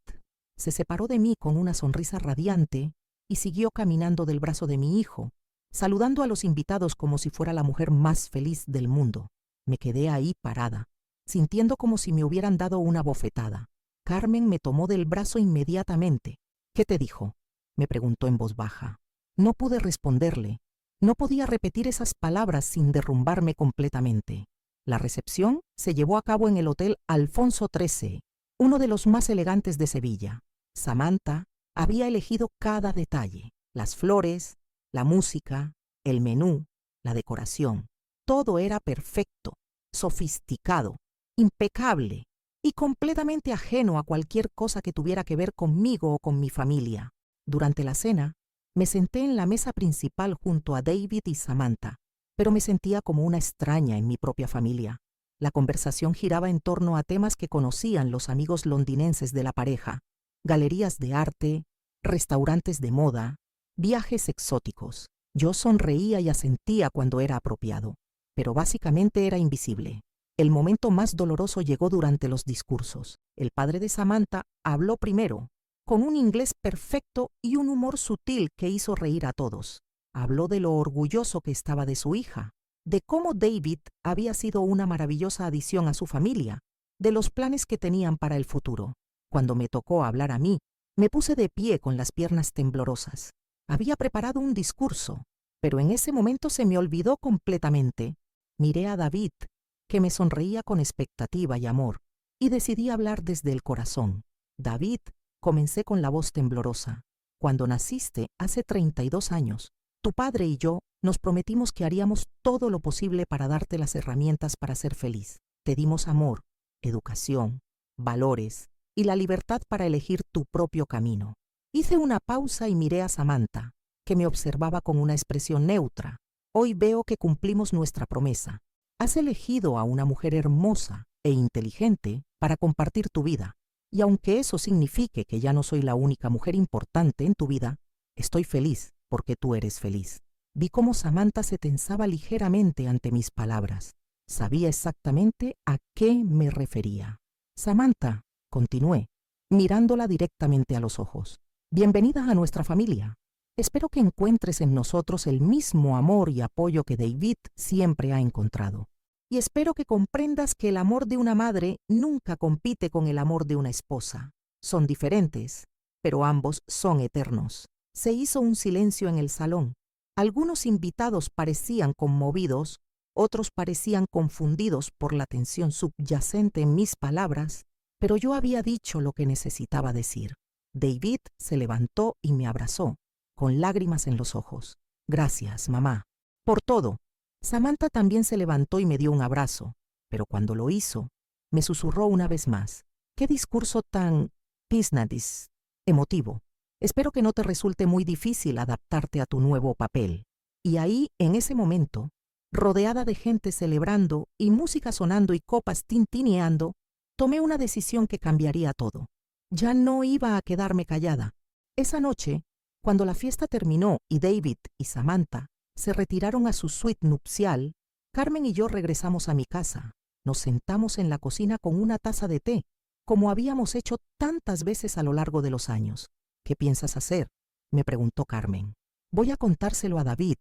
Se separó de mí con una sonrisa radiante y siguió caminando del brazo de mi hijo, saludando a los invitados como si fuera la mujer más feliz del mundo. Me quedé ahí parada, sintiendo como si me hubieran dado una bofetada. Carmen me tomó del brazo inmediatamente. «¿Qué te dijo?», me preguntó en voz baja. No pude responderle. No podía repetir esas palabras sin derrumbarme completamente. La recepción se llevó a cabo en el Hotel Alfonso XIII, uno de los más elegantes de Sevilla. Samantha había elegido cada detalle: las flores, la música, el menú, la decoración. Todo era perfecto, sofisticado, impecable y completamente ajeno a cualquier cosa que tuviera que ver conmigo o con mi familia. Durante la cena, me senté en la mesa principal junto a David y Samantha, pero me sentía como una extraña en mi propia familia. La conversación giraba en torno a temas que conocían los amigos londinenses de la pareja: galerías de arte, restaurantes de moda, viajes exóticos. Yo sonreía y asentía cuando era apropiado, pero básicamente era invisible. El momento más doloroso llegó durante los discursos. El padre de Samantha habló primero, con un inglés perfecto y un humor sutil que hizo reír a todos. Habló de lo orgulloso que estaba de su hija, de cómo David había sido una maravillosa adición a su familia, de los planes que tenían para el futuro. Cuando me tocó hablar a mí, me puse de pie con las piernas temblorosas. Había preparado un discurso, pero en ese momento se me olvidó completamente. Miré a David, que me sonreía con expectativa y amor, y decidí hablar desde el corazón. «David», comencé con la voz temblorosa, «cuando naciste hace 32 años, tu padre y yo nos prometimos que haríamos todo lo posible para darte las herramientas para ser feliz. Te dimos amor, educación, valores y la libertad para elegir tu propio camino. Hice una pausa y miré a Samantha, que me observaba con una expresión neutra. Hoy veo que cumplimos nuestra promesa. Has elegido a una mujer hermosa e inteligente para compartir tu vida. Y aunque eso signifique que ya no soy la única mujer importante en tu vida, estoy feliz porque tú eres feliz. Vi cómo Samantha se tensaba ligeramente ante mis palabras. Sabía exactamente a qué me refería. Samantha, continué, mirándola directamente a los ojos. Bienvenida a nuestra familia. Espero que encuentres en nosotros el mismo amor y apoyo que David siempre ha encontrado. Y espero que comprendas que el amor de una madre nunca compite con el amor de una esposa. Son diferentes, pero ambos son eternos. Se hizo un silencio en el salón. Algunos invitados parecían conmovidos, otros parecían confundidos por la tensión subyacente en mis palabras, pero yo había dicho lo que necesitaba decir. David se levantó y me abrazó, con lágrimas en los ojos. Gracias, mamá, por todo. Samantha también se levantó y me dio un abrazo, pero cuando lo hizo, me susurró una vez más. ¡Qué discurso tan pisnadis, emotivo! Espero que no te resulte muy difícil adaptarte a tu nuevo papel. Y ahí, en ese momento, rodeada de gente celebrando y música sonando y copas tintineando, tomé una decisión que cambiaría todo. Ya no iba a quedarme callada. Esa noche, cuando la fiesta terminó y David y Samantha se retiraron a su suite nupcial, Carmen y yo regresamos a mi casa. Nos sentamos en la cocina con una taza de té, como habíamos hecho tantas veces a lo largo de los años. ¿Qué piensas hacer?, me preguntó Carmen. Voy a contárselo a David,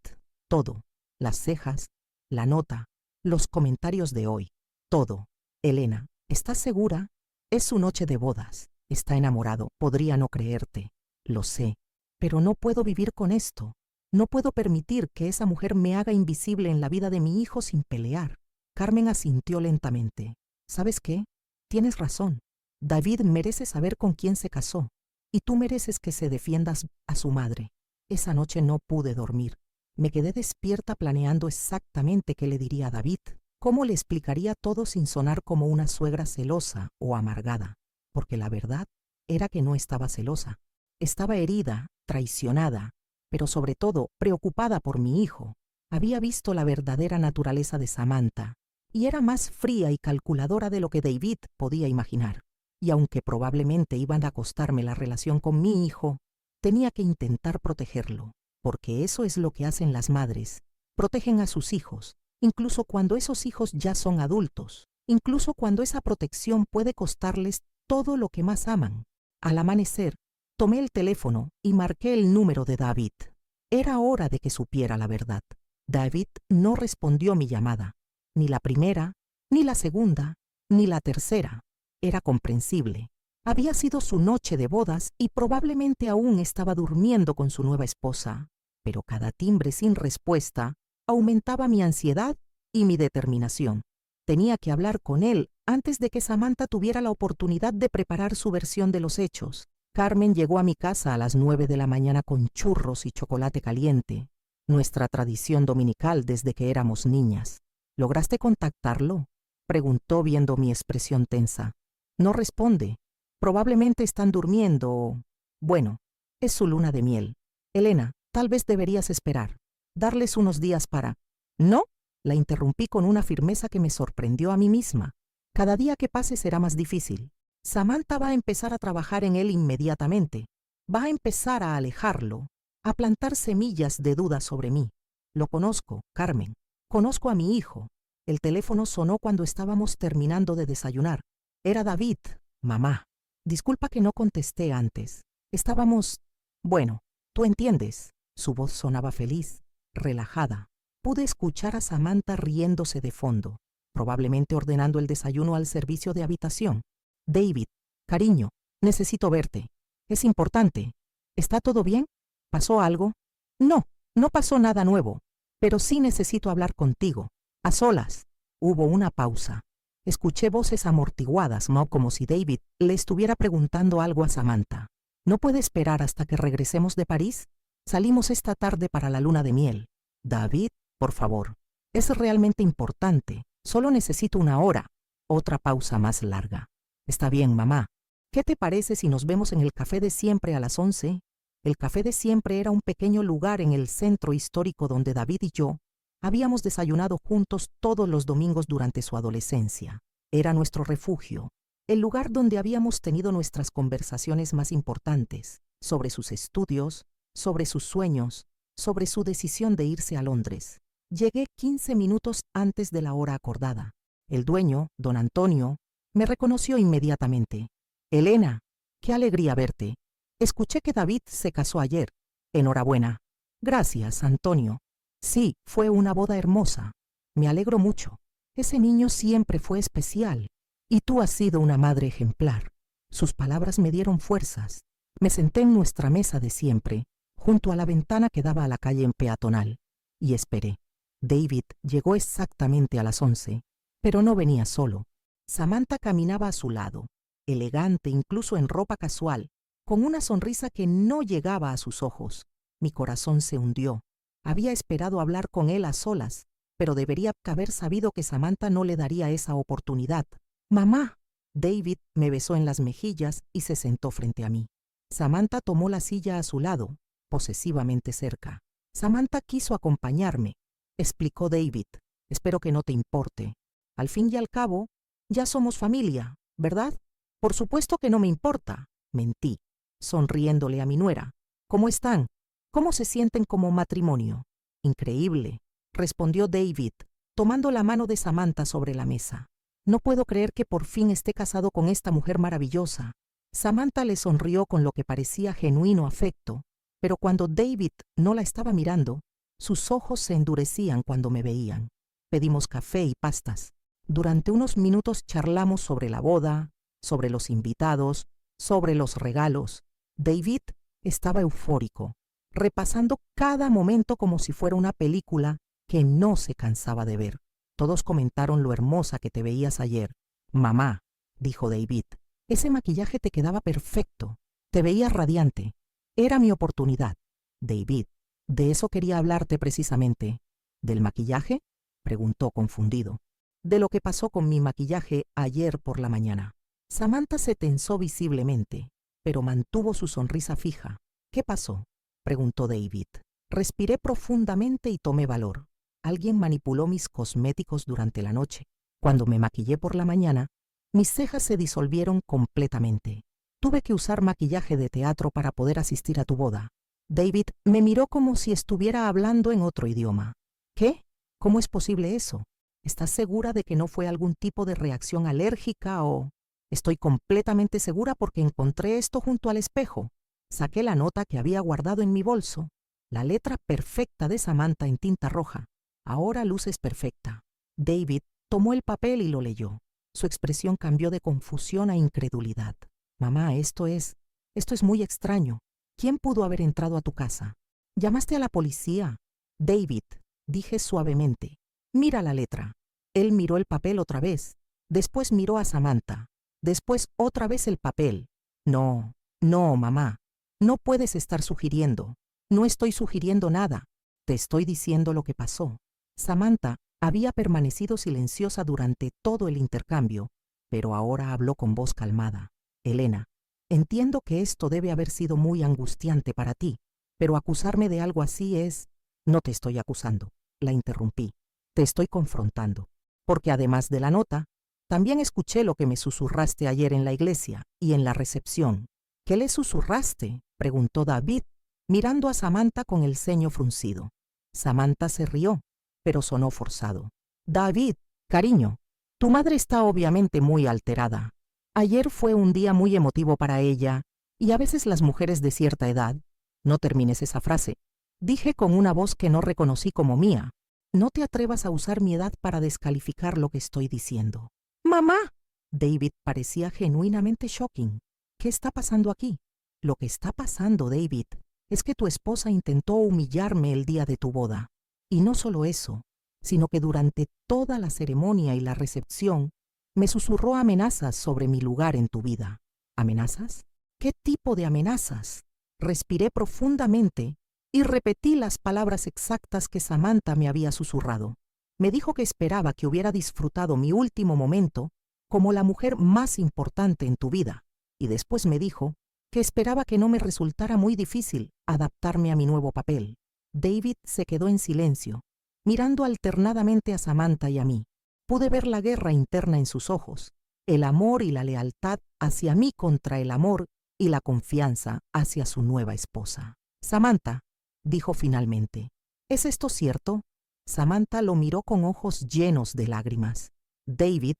todo, las cejas, la nota, los comentarios de hoy, todo. Elena, ¿estás segura? Es su noche de bodas. Está enamorado, podría no creerte. Lo sé, pero no puedo vivir con esto. No puedo permitir que esa mujer me haga invisible en la vida de mi hijo sin pelear. Carmen asintió lentamente. ¿Sabes qué? Tienes razón. David merece saber con quién se casó. Y tú mereces que se defiendas a su madre. Esa noche no pude dormir. Me quedé despierta planeando exactamente qué le diría a David, cómo le explicaría todo sin sonar como una suegra celosa o amargada, porque la verdad era que no estaba celosa. Estaba herida, traicionada, pero sobre todo preocupada por mi hijo. Había visto la verdadera naturaleza de Samantha, y era más fría y calculadora de lo que David podía imaginar. Y aunque probablemente iban a costarme la relación con mi hijo, tenía que intentar protegerlo, porque eso es lo que hacen las madres. Protegen a sus hijos, incluso cuando esos hijos ya son adultos, incluso cuando esa protección puede costarles todo lo que más aman. Al amanecer, tomé el teléfono y marqué el número de David. Era hora de que supiera la verdad. David no respondió mi llamada, ni la primera, ni la segunda, ni la tercera. Era comprensible. Había sido su noche de bodas y probablemente aún estaba durmiendo con su nueva esposa, pero cada timbre sin respuesta aumentaba mi ansiedad y mi determinación. Tenía que hablar con él antes de que Samantha tuviera la oportunidad de preparar su versión de los hechos. Carmen llegó a mi casa a las 9 de la mañana con churros y chocolate caliente, nuestra tradición dominical desde que éramos niñas. ¿Lograste contactarlo?, preguntó viendo mi expresión tensa. No responde. Probablemente están durmiendo o... Bueno, es su luna de miel. Elena, tal vez deberías esperar. Darles unos días para... ¿No? La interrumpí con una firmeza que me sorprendió a mí misma. Cada día que pase será más difícil. Samantha va a empezar a trabajar en él inmediatamente. Va a empezar a alejarlo, a plantar semillas de duda sobre mí. Lo conozco, Carmen. Conozco a mi hijo. El teléfono sonó cuando estábamos terminando de desayunar. Era David, mamá. Disculpa que no contesté antes. Estábamos... Bueno, tú entiendes. Su voz sonaba feliz, relajada. Pude escuchar a Samantha riéndose de fondo, probablemente ordenando el desayuno al servicio de habitación. David, cariño, necesito verte. Es importante. ¿Está todo bien? ¿Pasó algo? No, no pasó nada nuevo, pero sí necesito hablar contigo. A solas. Hubo una pausa. Escuché voces amortiguadas, ¿no? Como si David le estuviera preguntando algo a Samantha. ¿No puede esperar hasta que regresemos de París? Salimos esta tarde para la luna de miel. David, por favor. Es realmente importante. Solo necesito una hora. Otra pausa más larga. Está bien, mamá. ¿Qué te parece si nos vemos en el café de siempre a las 11? El café de siempre era un pequeño lugar en el centro histórico donde David y yo habíamos desayunado juntos todos los domingos durante su adolescencia. Era nuestro refugio, el lugar donde habíamos tenido nuestras conversaciones más importantes, sobre sus estudios, sobre sus sueños, sobre su decisión de irse a Londres. Llegué 15 minutos antes de la hora acordada. El dueño, don Antonio, me reconoció inmediatamente. Elena, qué alegría verte. Escuché que David se casó ayer. Enhorabuena. Gracias, Antonio. Sí, fue una boda hermosa. Me alegro mucho. Ese niño siempre fue especial. Y tú has sido una madre ejemplar. Sus palabras me dieron fuerzas. Me senté en nuestra mesa de siempre, junto a la ventana que daba a la calle en peatonal, y esperé. David llegó exactamente a las 11, pero no venía solo. Samantha caminaba a su lado, elegante incluso en ropa casual, con una sonrisa que no llegaba a sus ojos. Mi corazón se hundió. Había esperado hablar con él a solas, pero debería haber sabido que Samantha no le daría esa oportunidad. «Mamá». David me besó en las mejillas y se sentó frente a mí. Samantha tomó la silla a su lado, posesivamente cerca. «Samantha quiso acompañarme», explicó David. «Espero que no te importe. Al fin y al cabo, ya somos familia, ¿verdad?» «Por supuesto que no me importa», mentí, sonriéndole a mi nuera. «¿Cómo están? ¿Cómo se sienten como matrimonio?» «Increíble», respondió David, tomando la mano de Samantha sobre la mesa. «No puedo creer que por fin esté casado con esta mujer maravillosa». Samantha le sonrió con lo que parecía genuino afecto, pero cuando David no la estaba mirando, sus ojos se endurecían cuando me veían. Pedimos café y pastas. Durante unos minutos charlamos sobre la boda, sobre los invitados, sobre los regalos. David estaba eufórico, repasando cada momento como si fuera una película que no se cansaba de ver. Todos comentaron lo hermosa que te veías ayer. «Mamá», dijo David, «ese maquillaje te quedaba perfecto. Te veías radiante. Era mi oportunidad». «David, de eso quería hablarte precisamente». «¿Del maquillaje?», preguntó confundido. «De lo que pasó con mi maquillaje ayer por la mañana». Samantha se tensó visiblemente, pero mantuvo su sonrisa fija. «¿Qué pasó?», preguntó David. Respiré profundamente y tomé valor. Alguien manipuló mis cosméticos durante la noche. Cuando me maquillé por la mañana, mis cejas se disolvieron completamente. Tuve que usar maquillaje de teatro para poder asistir a tu boda. David me miró como si estuviera hablando en otro idioma. ¿Qué? ¿Cómo es posible eso? ¿Estás segura de que no fue algún tipo de reacción alérgica o...? Estoy completamente segura porque encontré esto junto al espejo. Saqué la nota que había guardado en mi bolso. La letra perfecta de Samantha en tinta roja. Ahora luces perfecta. David tomó el papel y lo leyó. Su expresión cambió de confusión a incredulidad. «Mamá, esto es muy extraño. ¿Quién pudo haber entrado a tu casa? ¿Llamaste a la policía?» «David», dije suavemente, «mira la letra». Él miró el papel otra vez. Después miró a Samantha. Después otra vez el papel. «No, no, mamá. No puedes estar sugiriendo. No estoy sugiriendo nada. Te estoy diciendo lo que pasó». Samantha había permanecido silenciosa durante todo el intercambio, pero ahora habló con voz calmada. «Elena, entiendo que esto debe haber sido muy angustiante para ti, pero acusarme de algo así es...». «No te estoy acusando», la interrumpí. «Te estoy confrontando, porque además de la nota, también escuché lo que me susurraste ayer en la iglesia y en la recepción». «¿Qué le susurraste?», preguntó David, mirando a Samantha con el ceño fruncido. Samantha se rió, pero sonó forzado. «David, cariño, tu madre está obviamente muy alterada. Ayer fue un día muy emotivo para ella, y a veces las mujeres de cierta edad...». «No termines esa frase», dije con una voz que no reconocí como mía. «No te atrevas a usar mi edad para descalificar lo que estoy diciendo». «¡Mamá!». David parecía genuinamente shocking. «¿Qué está pasando aquí?». «Lo que está pasando, David, es que tu esposa intentó humillarme el día de tu boda. Y no solo eso, sino que durante toda la ceremonia y la recepción me susurró amenazas sobre mi lugar en tu vida». «¿Amenazas? ¿Qué tipo de amenazas?». Respiré profundamente y repetí las palabras exactas que Samantha me había susurrado. Me dijo que esperaba que hubiera disfrutado mi último momento como la mujer más importante en tu vida, y después me dijo que esperaba que no me resultara muy difícil adaptarme a mi nuevo papel. David se quedó en silencio, mirando alternadamente a Samantha y a mí. Pude ver la guerra interna en sus ojos, el amor y la lealtad hacia mí contra el amor y la confianza hacia su nueva esposa. Samantha, dijo finalmente, ¿es esto cierto? Samantha lo miró con ojos llenos de lágrimas. David,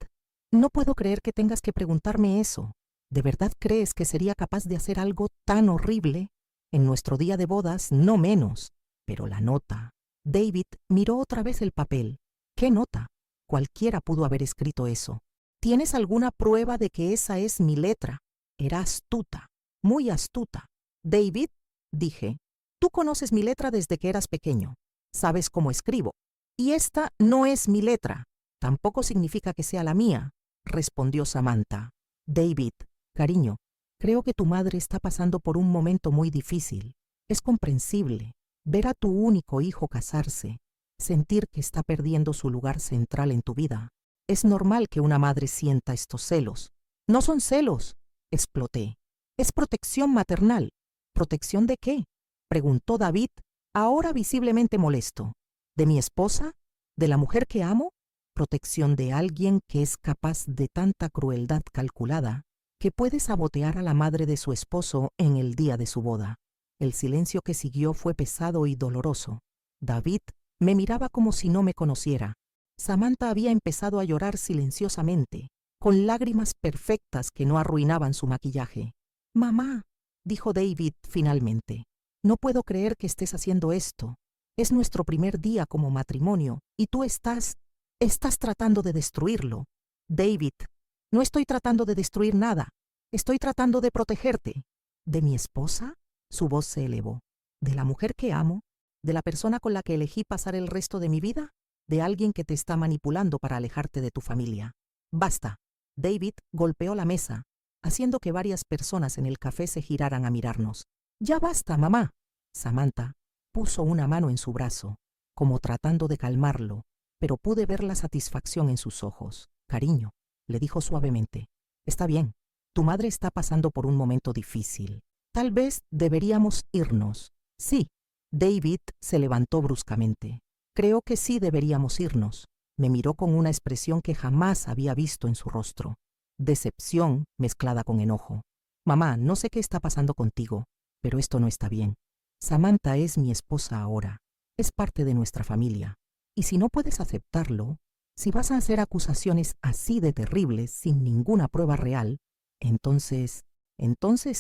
no puedo creer que tengas que preguntarme eso. ¿De verdad crees que sería capaz de hacer algo tan horrible? En nuestro día de bodas, no menos. Pero la nota. David miró otra vez el papel. ¿Qué nota? Cualquiera pudo haber escrito eso. ¿Tienes alguna prueba de que esa es mi letra? Era astuta, muy astuta. David, dije, tú conoces mi letra desde que eras pequeño. Sabes cómo escribo. Y esta no es mi letra. Tampoco significa que sea la mía, respondió Samantha. David, cariño, creo que tu madre está pasando por un momento muy difícil. Es comprensible ver a tu único hijo casarse, sentir que está perdiendo su lugar central en tu vida. Es normal que una madre sienta estos celos. No son celos, exploté. Es protección maternal. ¿Protección de qué? Preguntó David, ahora visiblemente molesto. ¿De mi esposa? ¿De la mujer que amo? Protección de alguien que es capaz de tanta crueldad calculada que puede sabotear a la madre de su esposo en el día de su boda. El silencio que siguió fue pesado y doloroso. David me miraba como si no me conociera. Samantha había empezado a llorar silenciosamente, con lágrimas perfectas que no arruinaban su maquillaje. «Mamá», dijo David finalmente, «no puedo creer que estés haciendo esto. Es nuestro primer día como matrimonio y tú estás tratando de destruirlo». «David, no estoy tratando de destruir nada. Estoy tratando de protegerte». «¿De mi esposa?». Su voz se elevó. «¿De la mujer que amo? ¿De la persona con la que elegí pasar el resto de mi vida? ¿De alguien que te está manipulando para alejarte de tu familia?». «Basta». David golpeó la mesa, haciendo que varias personas en el café se giraran a mirarnos. «Ya basta, mamá». Samantha puso una mano en su brazo, como tratando de calmarlo, pero pude ver la satisfacción en sus ojos. «Cariño», le dijo suavemente, «está bien. Tu madre está pasando por un momento difícil. Tal vez deberíamos irnos». «Sí». David se levantó bruscamente. «Creo que sí deberíamos irnos». Me miró con una expresión que jamás había visto en su rostro. Decepción mezclada con enojo. «Mamá, no sé qué está pasando contigo, pero esto no está bien. Samantha es mi esposa ahora. Es parte de nuestra familia. Y si no puedes aceptarlo, si vas a hacer acusaciones así de terribles sin ninguna prueba real, entonces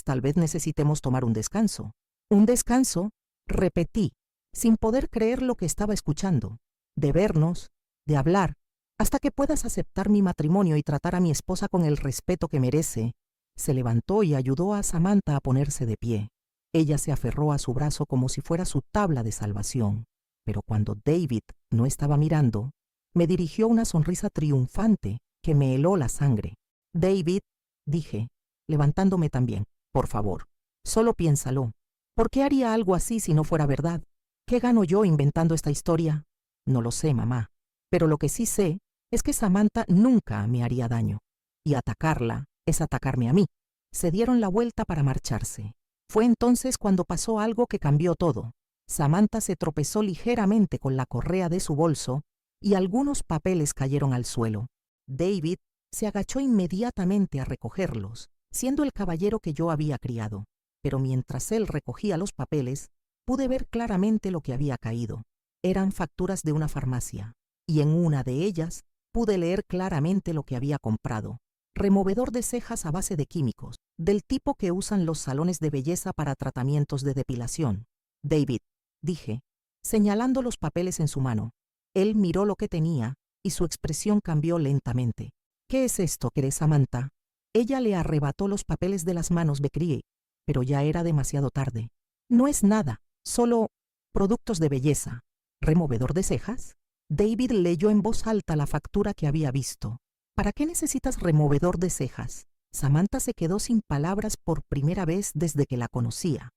tal vez necesitemos tomar un descanso». «¿Un descanso?», repetí, sin poder creer lo que estaba escuchando. «De vernos, de hablar, hasta que puedas aceptar mi matrimonio y tratar a mi esposa con el respeto que merece». Se levantó y ayudó a Samantha a ponerse de pie. Ella se aferró a su brazo como si fuera su tabla de salvación. Pero cuando David no estaba mirando, me dirigió una sonrisa triunfante que me heló la sangre. «David», dije, levantándome también, «por favor, solo piénsalo. ¿Por qué haría algo así si no fuera verdad? ¿Qué gano yo inventando esta historia? No lo sé, mamá. Pero lo que sí sé es que Samantha nunca me haría daño. Y atacarla es atacarme a mí». Se dieron la vuelta para marcharse. Fue entonces cuando pasó algo que cambió todo. Samantha se tropezó ligeramente con la correa de su bolso y algunos papeles cayeron al suelo. David se agachó inmediatamente a recogerlos, siendo el caballero que yo había criado. Pero mientras él recogía los papeles, pude ver claramente lo que había caído. Eran facturas de una farmacia, y en una de ellas pude leer claramente lo que había comprado. Removedor de cejas a base de químicos, del tipo que usan los salones de belleza para tratamientos de depilación. «David», dije, señalando los papeles en su mano. Él miró lo que tenía y su expresión cambió lentamente. «¿Qué es esto, querés, Samantha?». Ella le arrebató los papeles de las manos Becrie, pero ya era demasiado tarde. «No es nada, solo productos de belleza». «¿Removedor de cejas?». David leyó en voz alta la factura que había visto. «¿Para qué necesitas removedor de cejas?». Samantha se quedó sin palabras por primera vez desde que la conocía.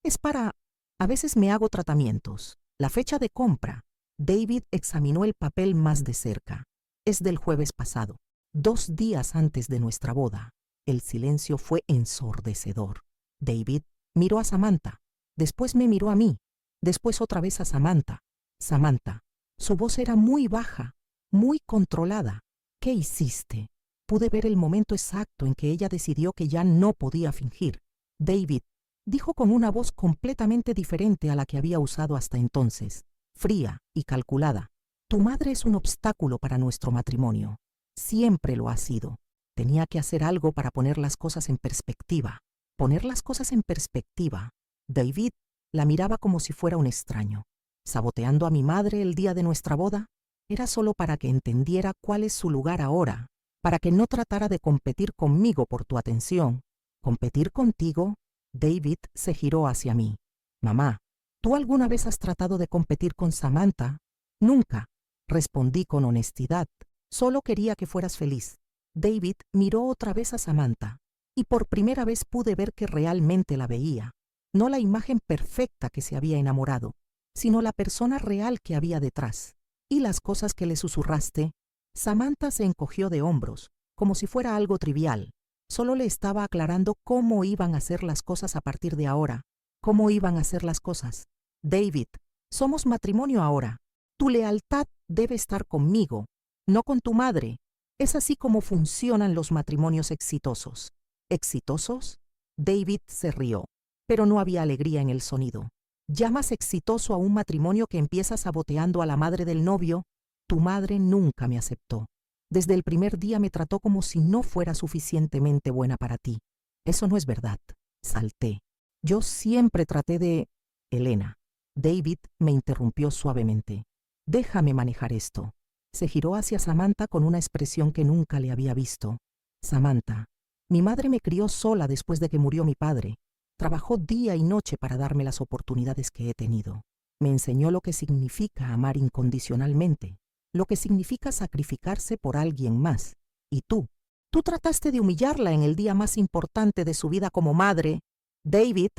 Es para... A veces me hago tratamientos. La fecha de compra». David examinó el papel más de cerca. «Es del jueves pasado». 2 días antes de nuestra boda. El silencio fue ensordecedor. David miró a Samantha, después me miró a mí, después otra vez a Samantha. Samantha, su voz era muy baja, muy controlada. ¿Qué hiciste? Pude ver el momento exacto en que ella decidió que ya no podía fingir. David, dijo con una voz completamente diferente a la que había usado hasta entonces, fría y calculada. Tu madre es un obstáculo para nuestro matrimonio. Siempre lo ha sido. Tenía que hacer algo para poner las cosas en perspectiva. Poner las cosas en perspectiva. David la miraba como si fuera un extraño. ¿Saboteando a mi madre el día de nuestra boda? Era solo para que entendiera cuál es su lugar ahora, para que no tratara de competir conmigo por tu atención. ¿Competir contigo? David se giró hacia mí. Mamá, ¿tú alguna vez has tratado de competir con Samantha? Nunca, respondí con honestidad. Solo quería que fueras feliz. David miró otra vez a Samantha, y por primera vez pude ver que realmente la veía. No la imagen perfecta que se había enamorado, sino la persona real que había detrás. Y las cosas que le susurraste. Samantha se encogió de hombros, como si fuera algo trivial. Solo le estaba aclarando cómo iban a ser las cosas a partir de ahora. Cómo iban a ser las cosas. David, somos matrimonio ahora. Tu lealtad debe estar conmigo, no con tu madre. Es así como funcionan los matrimonios exitosos. ¿Exitosos? David se rió, pero no había alegría en el sonido. ¿Llamas exitoso a un matrimonio que empieza saboteando a la madre del novio? Tu madre nunca me aceptó. Desde el primer día me trató como si no fuera suficientemente buena para ti. Eso no es verdad. Salté. Yo siempre traté de... Elena. David me interrumpió suavemente. Déjame manejar esto. Se giró hacia Samantha con una expresión que nunca le había visto. Samantha, mi madre me crió sola después de que murió mi padre. Trabajó día y noche para darme las oportunidades que he tenido. Me enseñó lo que significa amar incondicionalmente, lo que significa sacrificarse por alguien más. Y tú trataste de humillarla en el día más importante de su vida como madre. David,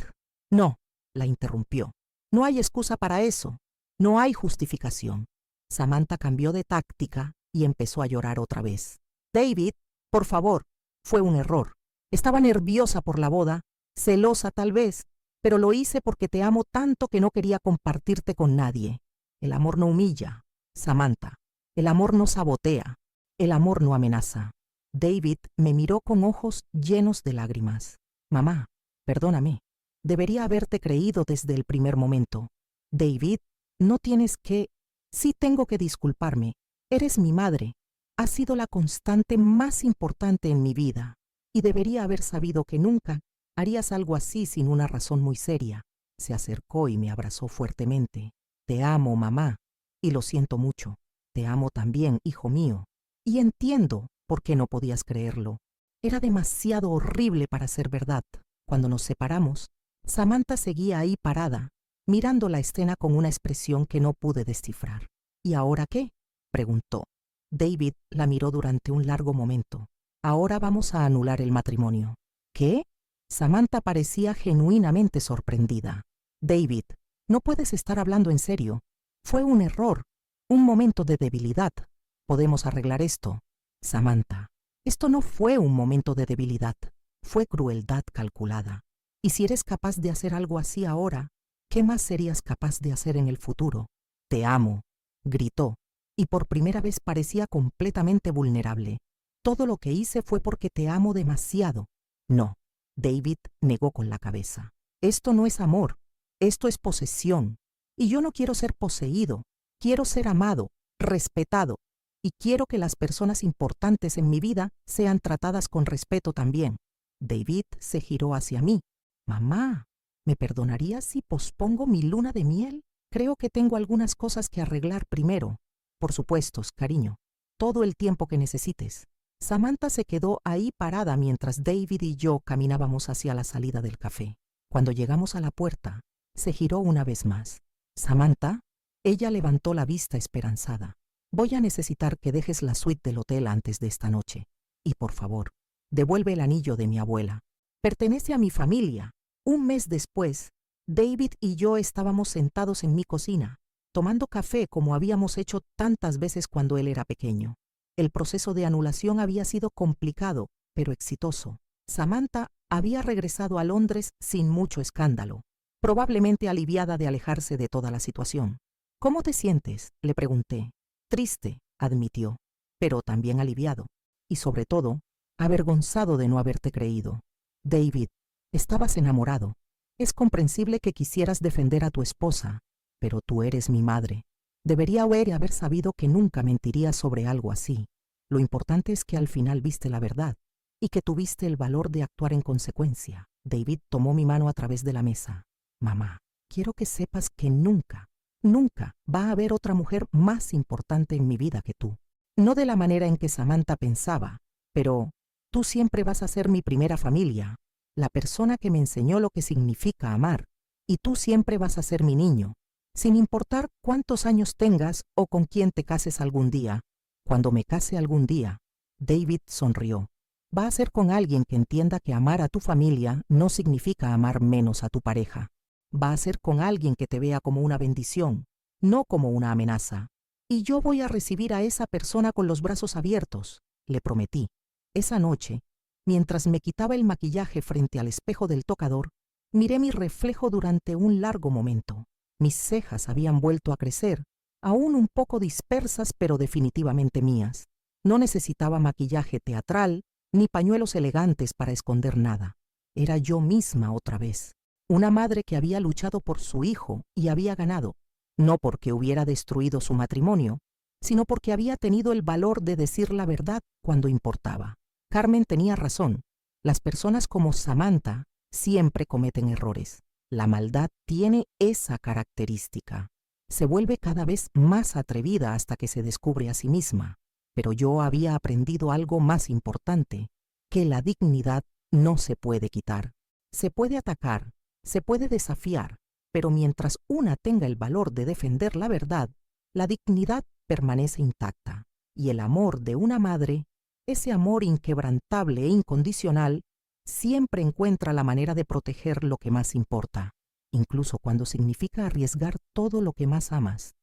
no, la interrumpió. No hay excusa para eso. No hay justificación. Samantha cambió de táctica y empezó a llorar otra vez. David, por favor, fue un error. Estaba nerviosa por la boda, celosa tal vez, pero lo hice porque te amo tanto que no quería compartirte con nadie. El amor no humilla, Samantha. El amor no sabotea. El amor no amenaza. David me miró con ojos llenos de lágrimas. Mamá, perdóname. Debería haberte creído desde el primer momento. David, no tienes que... Sí tengo que disculparme. Eres mi madre. Has sido la constante más importante en mi vida. Y debería haber sabido que nunca harías algo así sin una razón muy seria. Se acercó y me abrazó fuertemente. Te amo, mamá. Y lo siento mucho. Te amo también, hijo mío. Y entiendo por qué no podías creerlo. Era demasiado horrible para ser verdad. Cuando nos separamos, Samantha seguía ahí parada, mirando la escena con una expresión que no pude descifrar. ¿Y ahora qué? Preguntó. David la miró durante un largo momento. Ahora vamos a anular el matrimonio. ¿Qué? Samantha parecía genuinamente sorprendida. David, no puedes estar hablando en serio. Fue un error, un momento de debilidad. Podemos arreglar esto. Samantha, esto no fue un momento de debilidad. Fue crueldad calculada. Y si eres capaz de hacer algo así ahora, ¿qué más serías capaz de hacer en el futuro? Te amo, gritó, y por primera vez parecía completamente vulnerable. Todo lo que hice fue porque te amo demasiado. No, David negó con la cabeza. Esto no es amor, esto es posesión. Y yo no quiero ser poseído, quiero ser amado, respetado, y quiero que las personas importantes en mi vida sean tratadas con respeto también. David se giró hacia mí. Mamá, ¿me perdonarías si pospongo mi luna de miel? Creo que tengo algunas cosas que arreglar primero. Por supuesto, cariño. Todo el tiempo que necesites. Samantha se quedó ahí parada mientras David y yo caminábamos hacia la salida del café. Cuando llegamos a la puerta, se giró una vez más. Samantha, ella levantó la vista esperanzada. Voy a necesitar que dejes la suite del hotel antes de esta noche. Y por favor, devuelve el anillo de mi abuela. Pertenece a mi familia. Un mes después, David y yo estábamos sentados en mi cocina, tomando café como habíamos hecho tantas veces cuando él era pequeño. El proceso de anulación había sido complicado, pero exitoso. Samantha había regresado a Londres sin mucho escándalo, probablemente aliviada de alejarse de toda la situación. ¿Cómo te sientes?, le pregunté. Triste, admitió, pero también aliviado. Y sobre todo, avergonzado de no haberte creído. David, estabas enamorado. Es comprensible que quisieras defender a tu esposa, pero tú eres mi madre. Debería haber sabido que nunca mentiría sobre algo así. Lo importante es que al final viste la verdad y que tuviste el valor de actuar en consecuencia. David tomó mi mano a través de la mesa. Mamá, quiero que sepas que nunca va a haber otra mujer más importante en mi vida que tú. No de la manera en que Samantha pensaba, pero tú siempre vas a ser mi primera familia, la persona que me enseñó lo que significa amar, y tú siempre vas a ser mi niño, sin importar cuántos años tengas o con quién te cases algún día. Cuando me case algún día, David sonrió. Va a ser con alguien que entienda que amar a tu familia no significa amar menos a tu pareja. Va a ser con alguien que te vea como una bendición, no como una amenaza. Y yo voy a recibir a esa persona con los brazos abiertos, le prometí. Esa noche, mientras me quitaba el maquillaje frente al espejo del tocador, miré mi reflejo durante un largo momento. Mis cejas habían vuelto a crecer, aún un poco dispersas pero definitivamente mías. No necesitaba maquillaje teatral ni pañuelos elegantes para esconder nada. Era yo misma otra vez. Una madre que había luchado por su hijo y había ganado, no porque hubiera destruido su matrimonio, sino porque había tenido el valor de decir la verdad cuando importaba. Carmen tenía razón. Las personas como Samantha siempre cometen errores. La maldad tiene esa característica. Se vuelve cada vez más atrevida hasta que se descubre a sí misma. Pero yo había aprendido algo más importante, que la dignidad no se puede quitar. Se puede atacar, se puede desafiar, pero mientras una tenga el valor de defender la verdad, la dignidad permanece intacta. Y el amor de una madre, ese amor inquebrantable e incondicional, siempre encuentra la manera de proteger lo que más importa, incluso cuando significa arriesgar todo lo que más amas.